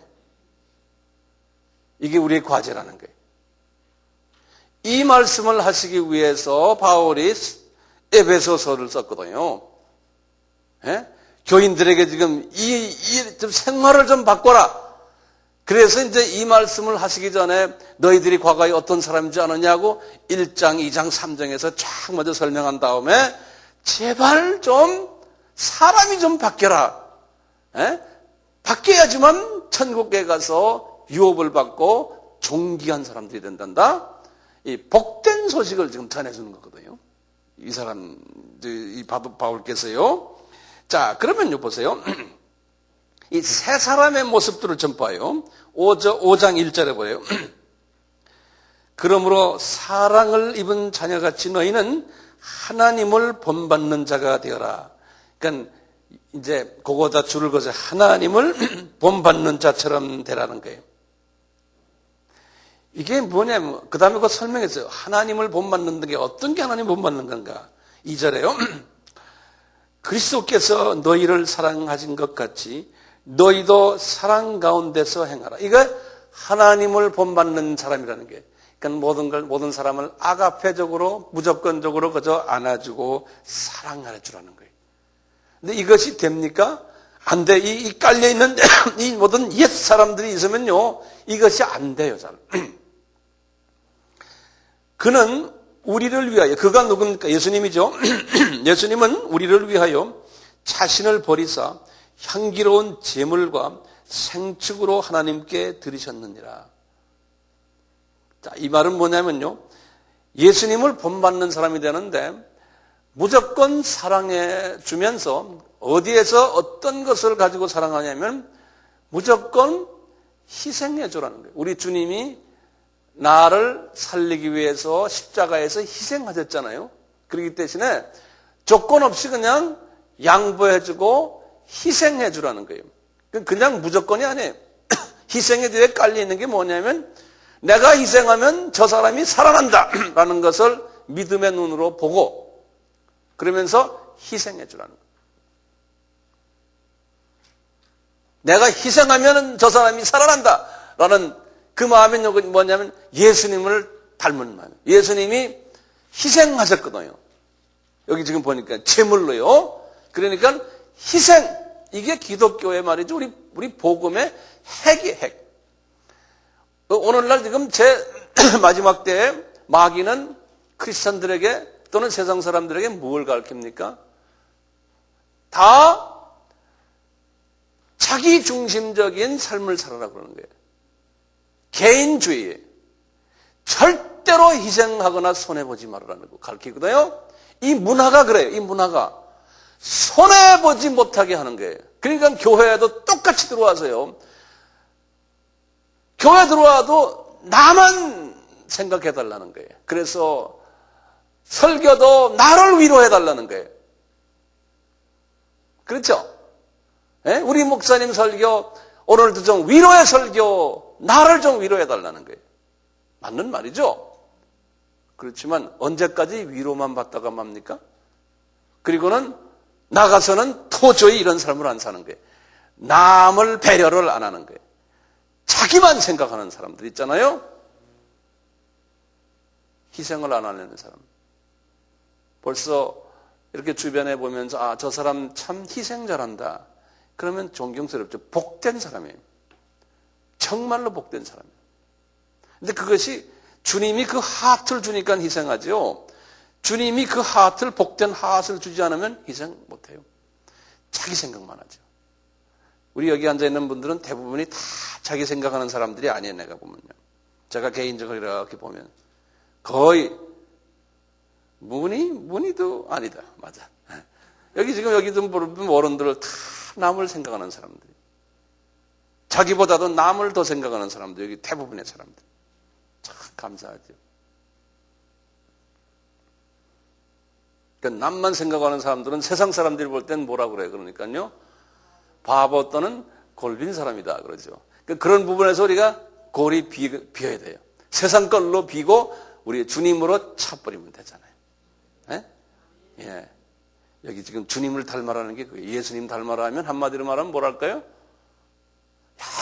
이게 우리의 과제라는 거예요. 이 말씀을 하시기 위해서 바울이 에베소서를 썼거든요. 예? 교인들에게 지금 좀 생활을 좀 바꿔라. 그래서 이제 이 말씀을 하시기 전에 너희들이 과거에 어떤 사람인지 아느냐고 1장, 2장, 3장에서 쫙 먼저 설명한 다음에 제발 좀 사람이 좀 바뀌어라. 에? 바뀌어야지만 천국에 가서 유업을 받고 존귀한 사람들이 된단다. 이 복된 소식을 지금 전해주는 거거든요. 이 사람, 이 바울께서요. 자, 그러면요, 보세요. 이 세 사람의 모습들을 전파해요. 5장 1절에 보여요. 그러므로 사랑을 입은 자녀같이 너희는 하나님을 본받는 자가 되어라. 그러니까 이제 그거다 줄을 그어서 하나님을 본받는 자처럼 되라는 거예요. 이게 뭐냐면 그 다음에 그거 설명했어요. 하나님을 본받는 게 어떤 게 하나님 본받는 건가. 2절에요. 그리스도께서 너희를 사랑하신 것 같이 너희도 사랑 가운데서 행하라. 이거 하나님을 본받는 사람이라는 게. 그러니까 모든 사람을 아가페적으로 무조건적으로 그저 안아주고 사랑하주라는 거예요. 근데 이것이 됩니까? 안 돼. 이 깔려있는 이 모든 옛 사람들이 있으면요. 이것이 안 돼요, 잘. 그는 우리를 위하여, 그가 누굽니까? 예수님이죠. 예수님은 우리를 위하여 자신을 버리사 향기로운 제물과 생축으로 하나님께 드리셨느니라. 자, 이 말은 뭐냐면요. 예수님을 본받는 사람이 되는데 무조건 사랑해 주면서 어디에서 어떤 것을 가지고 사랑하냐면 무조건 희생해 주라는 거예요. 우리 주님이 나를 살리기 위해서 십자가에서 희생하셨잖아요. 그렇기 대신에 조건 없이 그냥 양보해주고 희생해주라는 거예요. 그냥 무조건이 아니에요. 희생에 대해 깔려있는 게 뭐냐면 내가 희생하면 저 사람이 살아난다라는 것을 믿음의 눈으로 보고 그러면서 희생해주라는 거예요. 내가 희생하면 저 사람이 살아난다라는 그 마음이 뭐냐면 예수님을 닮은 마음이에요. 예수님이 희생하셨거든요. 여기 지금 보니까 제물로요. 그러니까 희생, 이게 기독교의 말이죠. 우리 복음의 핵이에요, 핵. 오늘날 지금 제 마지막 때에 마귀는 크리스천들에게 또는 세상 사람들에게 뭘 가르칩니까? 다 자기 중심적인 삶을 살아라 그러는 거예요. 개인주의. 절대로 희생하거나 손해보지 말라는 거 가르치거든요. 이 문화가 그래요. 이 문화가. 손해보지 못하게 하는 거예요. 그러니까 교회에도 똑같이 들어와서요. 교회 들어와도 나만 생각해달라는 거예요. 그래서 설교도 나를 위로해달라는 거예요. 그렇죠? 예? 우리 목사님 설교, 오늘도 좀 위로의 설교, 나를 좀 위로해달라는 거예요. 맞는 말이죠? 그렇지만 언제까지 위로만 받다가 맙니까? 그리고는 나가서는 도저히 이런 삶을 안 사는 거예요. 남을 배려를 안 하는 거예요. 자기만 생각하는 사람들 있잖아요. 희생을 안 하려는 사람. 벌써 이렇게 주변에 보면서 아, 저 사람 참 희생 잘한다. 그러면 존경스럽죠. 복된 사람이에요. 정말로 복된 사람이에요. 근데 그것이 주님이 그 하트를 주니까 희생하죠. 주님이 그 하트를, 복된 하트를 주지 않으면 희생 못해요. 자기 생각만 하죠. 우리 여기 앉아있는 분들은 대부분이 다 자기 생각하는 사람들이 아니에요. 내가 보면요. 제가 개인적으로 이렇게 보면 거의 무늬도 아니다. 맞아. 여기 지금 여기 좀 보는 어른들을 다 남을 생각하는 사람들이. 자기보다도 남을 더 생각하는 사람들, 여기 대부분의 사람들. 참 감사하죠. 그러니까 남만 생각하는 사람들은 세상 사람들이 볼 땐 뭐라 그래요? 그러니까요. 바보 또는 골빈 사람이다. 그러죠. 그러니까 그런 부분에서 우리가 골이 비어야 돼요. 세상 걸로 비고 우리 주님으로 차버리면 되잖아요. 예? 예. 여기 지금 주님을 닮아라는 게 그예요. 예수님 닮아라 하면 한마디로 말하면 뭐랄까요?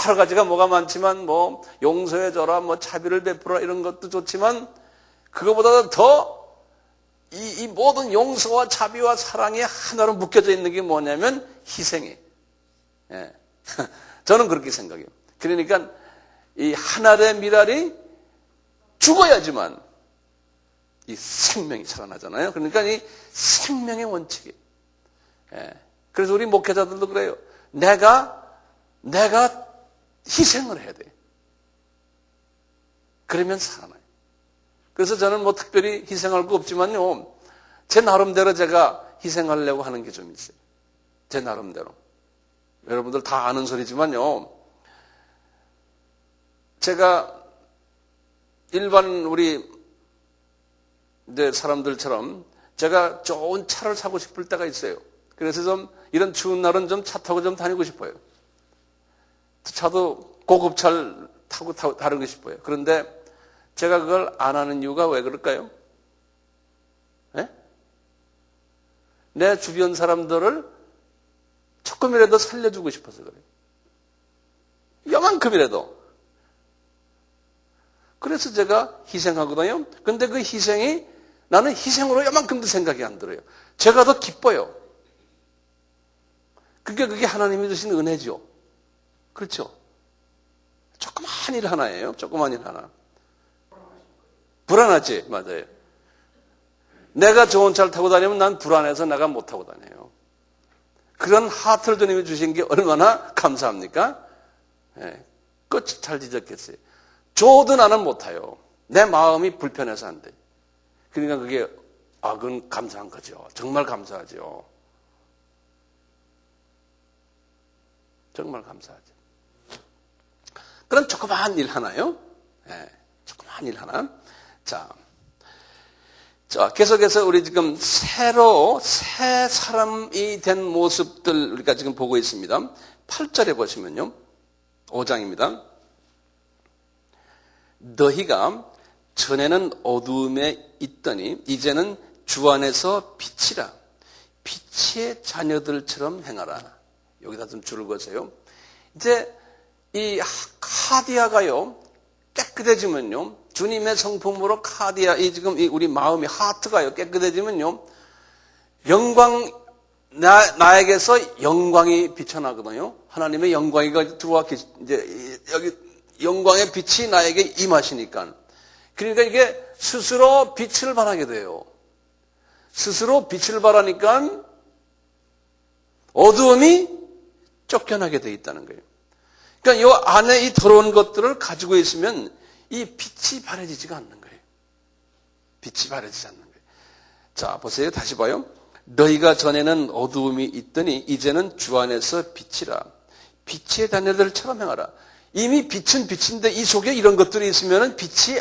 여러 가지가 뭐가 많지만 뭐 용서해줘라, 뭐 차비를 베풀어라 이런 것도 좋지만 그거보다 더 이 모든 용서와 차비와 사랑이 하나로 묶여져 있는 게 뭐냐면 희생이에요. 예. 저는 그렇게 생각해요. 그러니까 이 하늘의 미랄이 죽어야지만 이 생명이 살아나잖아요. 그러니까 이 생명의 원칙이에요. 예. 그래서 우리 목회자들도 그래요. 내가 희생을 해야 돼. 그러면 살아나요. 그래서 저는 뭐 특별히 희생할 거 없지만요. 제 나름대로 제가 희생하려고 하는 게 좀 있어요. 제 나름대로. 여러분들 다 아는 소리지만요. 제가 일반 우리 이제 사람들처럼 제가 좋은 차를 사고 싶을 때가 있어요. 그래서 좀 이런 추운 날은 좀 차 타고 좀 다니고 싶어요. 차도 고급차를 타고 다니고 싶어요. 그런데 제가 그걸 안 하는 이유가 왜 그럴까요? 네? 내 주변 사람들을 조금이라도 살려주고 싶어서 그래요. 요만큼이라도. 그래서 제가 희생하거든요. 근데 그 희생이 나는 희생으로 요만큼도 생각이 안 들어요. 제가 더 기뻐요. 그게 하나님이 주신 은혜죠. 그렇죠? 조그만 일 하나예요. 조그만 일 하나. 불안하지? 맞아요. 내가 좋은 차를 타고 다니면 난 불안해서 내가 못 타고 다녀요. 그런 하트를 주님이 주신 게 얼마나 감사합니까? 네, 끝이 잘 지졌겠어요. 줘도 나는 못 타요. 내 마음이 불편해서 안 돼. 그러니까 그게 그건 감사한 거죠. 정말 감사하죠. 정말 감사하죠. 그런 조그마한 일 하나요? 네, 조그마한 일 하나. 자, 자, 계속해서 우리 지금 새 사람이 된 모습들 우리가 지금 보고 있습니다. 8절에 보시면요. 5장입니다. 너희가 전에는 어두움에 있더니 이제는 주 안에서 빛이라. 빛의 자녀들처럼 행하라. 여기다 좀 줄을 거세요. 이제 이 카디아가요, 깨끗해지면요, 주님의 성품으로 카디아, 지금 우리 마음이 하트가요, 깨끗해지면요, 나에게서 영광이 비쳐나거든요. 하나님의 영광이 들어와 이제 여기 영광의 빛이 나에게 임하시니까. 그러니까 이게 스스로 빛을 발하게 돼요. 스스로 빛을 발하니까 어두움이 쫓겨나게 돼 있다는 거예요. 그러니까 이 안에 이 더러운 것들을 가지고 있으면 이 빛이 바래지지가 않는 거예요. 빛이 바래지지 않는 거예요. 자, 보세요. 다시 봐요. 너희가 전에는 어두움이 있더니 이제는 주 안에서 빛이라. 빛의 자녀들처럼 행하라. 이미 빛은 빛인데 이 속에 이런 것들이 있으면 빛이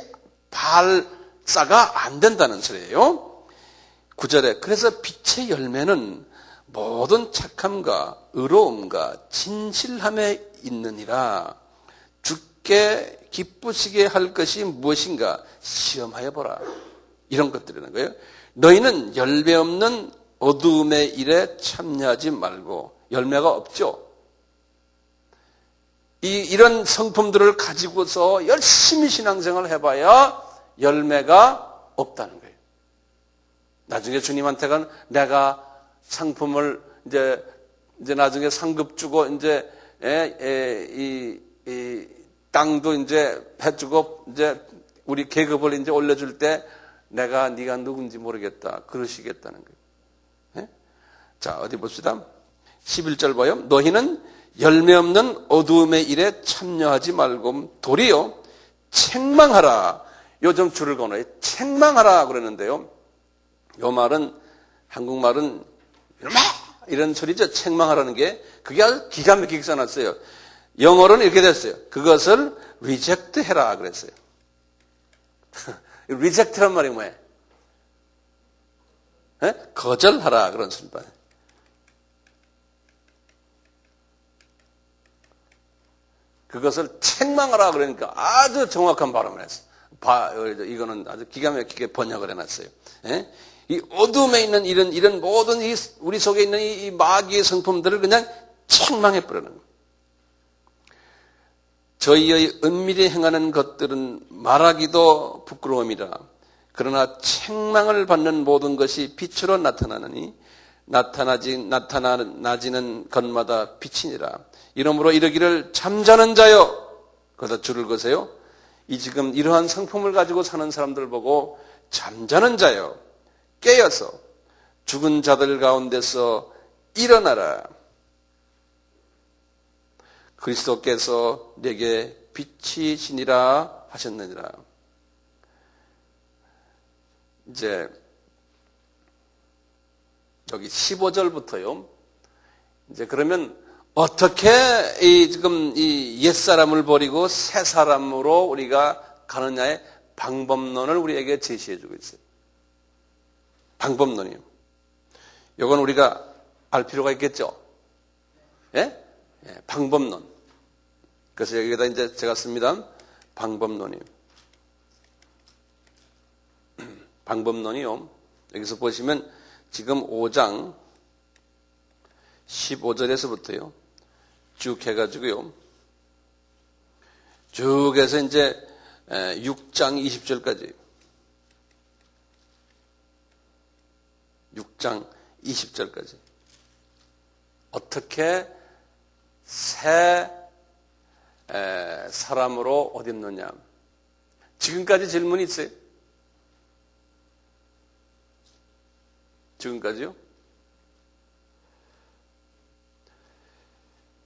발사가 안 된다는 소리예요. 9절에 그래서 빛의 열매는 모든 착함과 의로움과 진실함에 있느니라. 주께 기쁘시게 할 것이 무엇인가 시험하여 보라. 이런 것들이라는 거예요. 너희는 열매 없는 어두움의 일에 참여하지 말고. 열매가 없죠. 이런 성품들을 가지고서 열심히 신앙생활을 해봐야 열매가 없다는 거예요. 나중에 주님한테는 내가 상품을 이제 나중에 상급 주고 이제 이 땅도 이제 해주고 이제 우리 계급을 이제 올려줄 때 내가 네가 누군지 모르겠다 그러시겠다는 거예요. 자, 어디 봅시다. 11절 봐요. 너희는 열매 없는 어두움의 일에 참여하지 말고 도리어 책망하라. 요즘 줄을 거너요. 책망하라 그러는데요. 요 말은 한국말은 이런 소리죠. 책망하라는 게 그게 아주 기가 막히게 써놨어요. 영어로는 이렇게 됐어요. 그것을 reject 해라 그랬어요. reject란 말이 뭐예요? 거절하라 그런 소리입니다. 그것을 책망하라 그러니까 아주 정확한 발음을 했어요. 이거는 아주 기가 막히게 번역을 해놨어요. 이 어둠에 있는 이런 모든 우리 속에 있는 이 마귀의 성품들을 그냥 책망해버리는 거예요. 저희의 은밀히 행하는 것들은 말하기도 부끄러움이라. 그러나 책망을 받는 모든 것이 빛으로 나타나느니 나타나지는 것마다 빛이니라. 이러므로 이르기를 잠자는 자여. 거기다 줄을 거세요. 지금 이러한 성품을 가지고 사는 사람들 보고 잠자는 자여. 깨어서 죽은 자들 가운데서 일어나라. 그리스도께서 내게 빛이시니라 하셨느니라. 이제 여기 15절부터요. 이제 그러면 어떻게 지금 이 옛사람을 버리고 새 사람으로 우리가 가느냐의 방법론을 우리에게 제시해 주고 있어요. 방법론이요. 이건 우리가 알 필요가 있겠죠? 예? 방법론. 그래서 여기다 이제 제가 씁니다. 방법론이요. 방법론이요. 여기서 보시면 지금 5장 15절에서부터요. 쭉 해가지고요. 쭉 해서 이제 6장 20절까지. 6장 20절까지. 어떻게 새 사람으로 어디 있느냐. 지금까지 질문이 있어요? 지금까지요?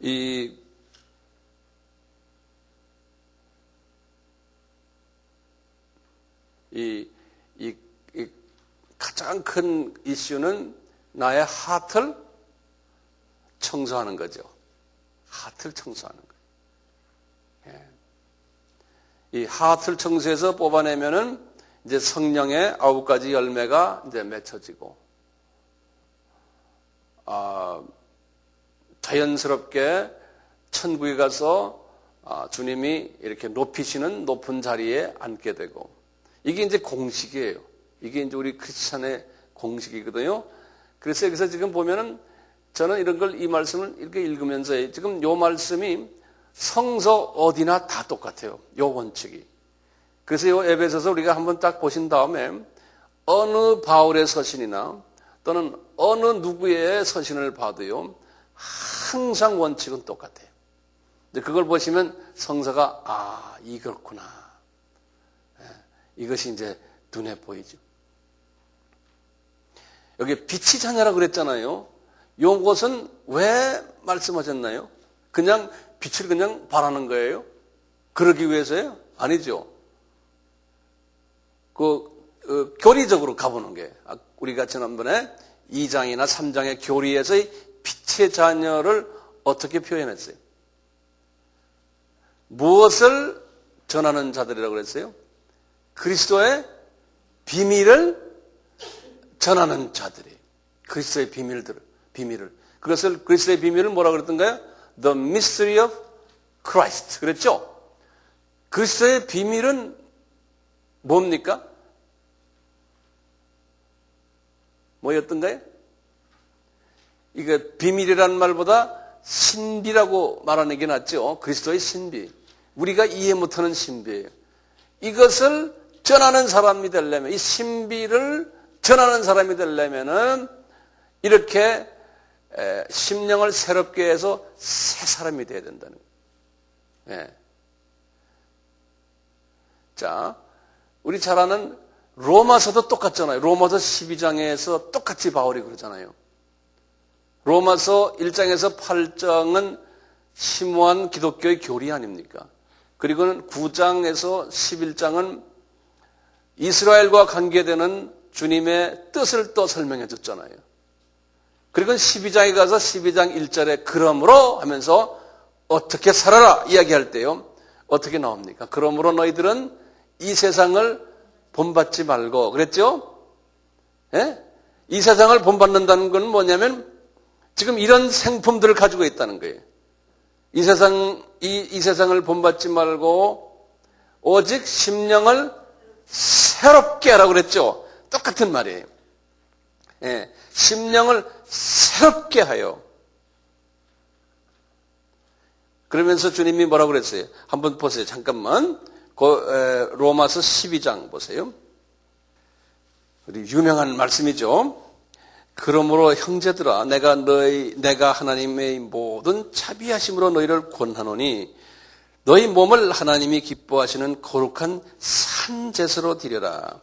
이 가장 큰 이슈는 나의 하트를 청소하는 거죠. 하트를 청소하는 거예요. 이 하트를 청소해서 뽑아내면은 이제 성령의 9가지 열매가 이제 맺혀지고, 자연스럽게 천국에 가서 주님이 이렇게 높이시는 높은 자리에 앉게 되고, 이게 이제 공식이에요. 이게 이제 우리 크리스찬의 공식이거든요. 그래서 여기서 지금 보면은 저는 이런 걸, 이 말씀을 이렇게 읽으면서 지금 요 말씀이 성서 어디나 다 똑같아요. 요 원칙이. 그래서 요 에베소서 우리가 한번 딱 보신 다음에 어느 바울의 서신이나 또는 어느 누구의 서신을 봐도요, 항상 원칙은 똑같아요. 근데 그걸 보시면 성서가 이렇구나. 이것이 이제 눈에 보이죠. 여기 빛이 자녀라고 그랬잖아요. 요것은 왜 말씀하셨나요? 그냥 빛을 그냥 바라는 거예요? 그러기 위해서요? 아니죠. 교리적으로 가보는 게, 우리가 지난번에 2장이나 3장의 교리에서의 빛의 자녀를 어떻게 표현했어요? 무엇을 전하는 자들이라고 그랬어요? 그리스도의 비밀을 전하는 자들이. 그리스도의 비밀을. 그것을, 그리스도의 비밀을 뭐라고 그랬던가요? The mystery of Christ. 그랬죠? 그리스도의 비밀은 뭡니까? 뭐였던가요? 이게 비밀이라는 말보다 신비라고 말하는 게 낫죠. 그리스도의 신비. 우리가 이해 못하는 신비예요. 이것을 전하는 사람이 되려면, 이 신비를 전하는 사람이 되려면은 이렇게 심령을 새롭게 해서 새 사람이 되어야 된다는 거예요. 예. 자, 우리 잘 아는 로마서도 똑같잖아요. 로마서 12장에서 똑같이 바울이 그러잖아요. 로마서 1장에서 8장은 심오한 기독교의 교리 아닙니까? 그리고는 9장에서 11장은 이스라엘과 관계되는 주님의 뜻을 또 설명해 줬잖아요. 그리고 12장에 가서 12장 1절에 그러므로 하면서 어떻게 살아라 이야기할 때요, 어떻게 나옵니까? 그러므로 너희들은 이 세상을 본받지 말고, 그랬죠? 예? 이 세상을 본받는다는 건 뭐냐면 지금 이런 생품들을 가지고 있다는 거예요. 이 세상을 본받지 말고 오직 심령을 새롭게 하라고 그랬죠? 똑같은 말이에요. 예, 심령을 새롭게 하여. 그러면서 주님이 뭐라고 그랬어요? 한번 보세요. 잠깐만. 로마서 12장 보세요. 우리 유명한 말씀이죠. 그러므로 형제들아, 내가 하나님의 모든 자비하심으로 너희를 권하노니 너희 몸을 하나님이 기뻐하시는 거룩한 산제사로 드려라.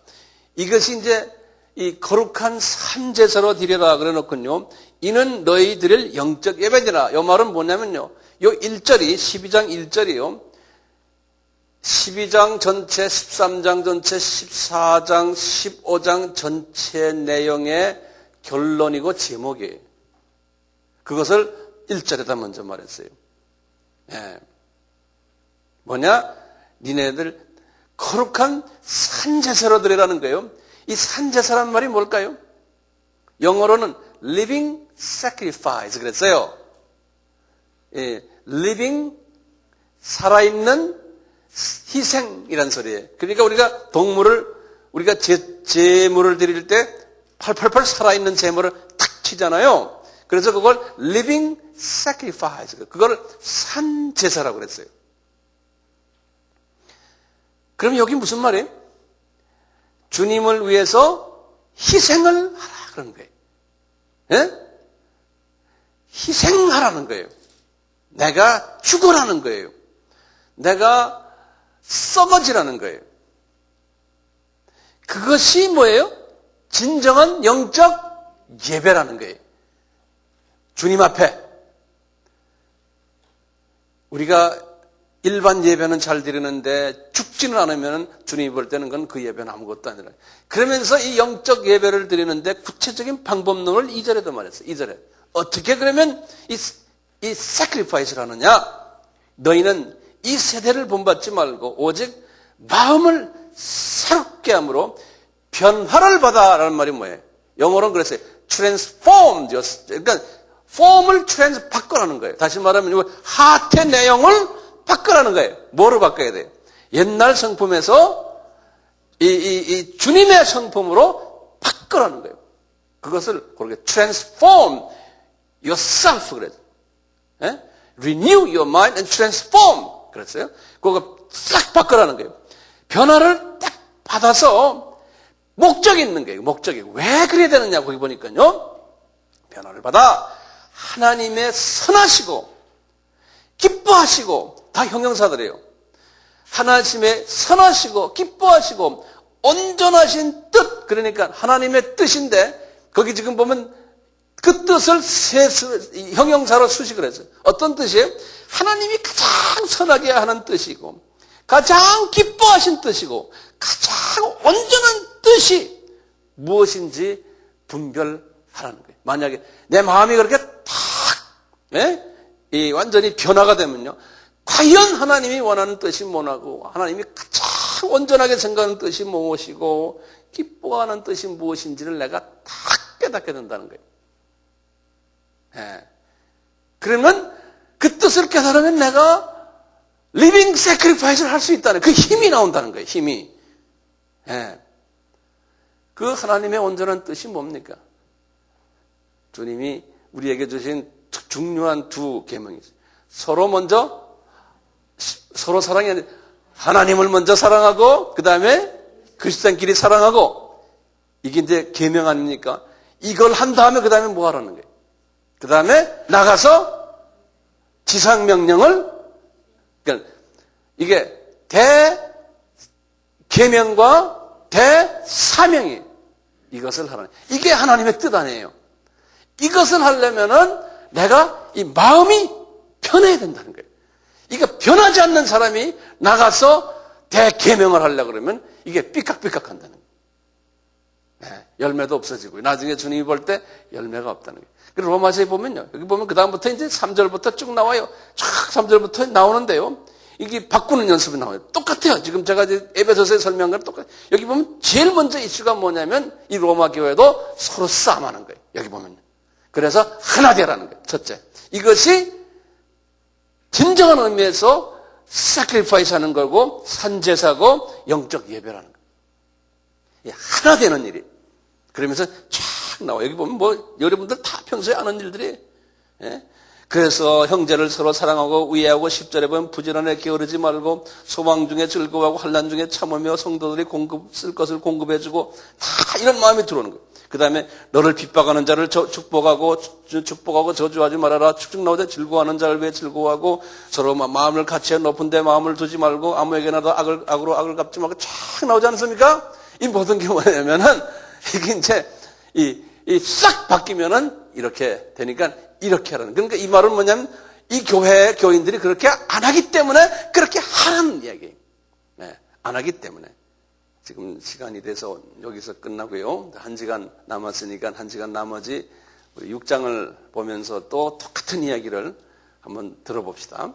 이것이 이제 이 거룩한 산제사로 드려라 그래 놓군요. 이는 너희 드릴 영적 예배니라. 이 말은 뭐냐면요, 요 1절이 12장 1절이요. 12장 전체, 13장 전체, 14장, 15장 전체 내용의 결론이고 제목이에요. 그것을 1절에다 먼저 말했어요. 예. 뭐냐? 니네들 거룩한 산제사로 드리라는 거예요. 이 산제사란 말이 뭘까요? 영어로는 living sacrifice 그랬어요. 예, living, 살아있는 희생이란 소리예요. 그러니까 우리가 우리가 제물을 드릴 때 888 살아있는 제물을 탁 치잖아요. 그래서 그걸 living sacrifice, 그걸 산제사라고 그랬어요. 그럼 여기 무슨 말이에요? 주님을 위해서 희생을 하라 그런 거예요. 예? 희생하라는 거예요. 내가 죽으라는 거예요. 내가 썩어지라는 거예요. 그것이 뭐예요? 진정한 영적 예배라는 거예요. 주님 앞에. 우리가 일반 예배는 잘 드리는데 죽지는 않으면 주님이 볼 때는 건 그 예배는 아무것도 아니라. 그러면서 이 영적 예배를 드리는데 구체적인 방법론을 2절에도 말했어요. 2절에. 어떻게 그러면 이 sacrifice를 하느냐? 너희는 이 세대를 본받지 말고 오직 마음을 새롭게 함께함으로 변화를 받아라는 말이 뭐예요? 영어로는 그랬어요. transformed. 그러니까 form을 바꿔라는 거예요. 다시 말하면 이거 하트의 내용을 바꿔라는 거예요. 뭐로 바꿔야 돼요? 옛날 성품에서 이 주님의 성품으로 바꿔라는 거예요. 그것을 그렇게 transform yourself 그랬어요. 예? Renew your mind and transform 그랬어요. 그거 싹 바꿔라는 거예요. 변화를 딱 받아서 목적이 있는 거예요. 목적이. 왜 그래야 되느냐 거기 보니까요. 변화를 받아 하나님의 선하시고 기뻐하시고 다 형용사들이에요. 하나님의 선하시고 기뻐하시고 온전하신 뜻 그러니까 하나님의 뜻인데 거기 지금 보면 그 뜻을 형용사로 수식을 했어요. 어떤 뜻이에요? 하나님이 가장 선하게 하는 뜻이고 가장 기뻐하신 뜻이고 가장 온전한 뜻이 무엇인지 분별하라는 거예요. 만약에 내 마음이 그렇게 완전히 변화가 되면요. 과연 하나님이 원하는 뜻이 뭐라고 하나님이 가장 온전하게 생각하는 뜻이 무엇이고 기뻐하는 뜻이 무엇인지를 내가 다 깨닫게 된다는 거예요. 그러면 그 뜻을 깨달으면 내가 리빙 세크리파이스를 할 수 있다는 그 힘이 나온다는 거예요. 힘이. 그 하나님의 온전한 뜻이 뭡니까? 주님이 우리에게 주신 중요한 두 계명이 있어요. 서로 사랑이 아니라 하나님을 먼저 사랑하고 그 다음에 그리스도인끼리 사랑하고 이게 이제 계명 아닙니까? 이걸 한 다음에 그 다음에 뭐 하라는 거예요? 그 다음에 나가서 지상명령을 그러니까 이게 대계명과 대사명이 이것을 하라는 이게 하나님의 뜻 아니에요. 이것을 하려면은 내가 이 마음이 변해야 된다는 거예요. 이거 변하지 않는 사람이 나가서 대계명을 하려고 그러면 이게 삐깍삐깍한다는 거예요. 열매도 없어지고 나중에 주님이 볼 때 열매가 없다는 거예요. 그리고 로마서에 보면요. 여기 보면 그 다음부터 이제 3절부터 쭉 나와요. 쫙 3절부터 나오는데요. 이게 바꾸는 연습이 나와요. 똑같아요. 지금 제가 이제 에베소서에 설명한 거랑 똑같아요. 여기 보면 제일 먼저 이슈가 뭐냐면 이 로마 교회도 서로 싸움하는 거예요. 여기 보면요. 그래서 하나 되라는 거예요. 첫째. 이것이 진정한 의미에서 sacrifice 하는 거고 산제사고 영적 예배라는 거예요. 하나 되는 일이. 그러면서 쫙 나와. 여기 보면 뭐 여러분들 다 평소에 아는 일들이. 그래서 형제를 서로 사랑하고 우애하고 10절에 보면 부지런하게 게으르지 말고 소망 중에 즐거워하고 환난 중에 참으며 성도들이 쓸 것을 공급해주고 다 이런 마음이 들어오는 거예요. 그 다음에 너를 핍박하는 자를 축복하고 저주하지 말아라. 쭉쭉 나오자 즐거워하는 자를 위해 즐거워하고 서로 마음을 같이 높은 데 마음을 두지 말고 아무에게나 더 악으로 악을 갚지 말고 쫙 나오지 않습니까? 이 모든 게 뭐냐면은 이게 이제 싹 바뀌면은 이렇게 되니까 이렇게 하라는. 그러니까 이 말은 뭐냐면 이 교회 교인들이 그렇게 안 하기 때문에 그렇게 하라는 이야기예요. 안 하기 때문에. 지금 시간이 돼서 여기서 끝나고요. 1시간 남았으니까 1시간 나머지 우리 6장을 보면서 또 똑같은 이야기를 한번 들어봅시다.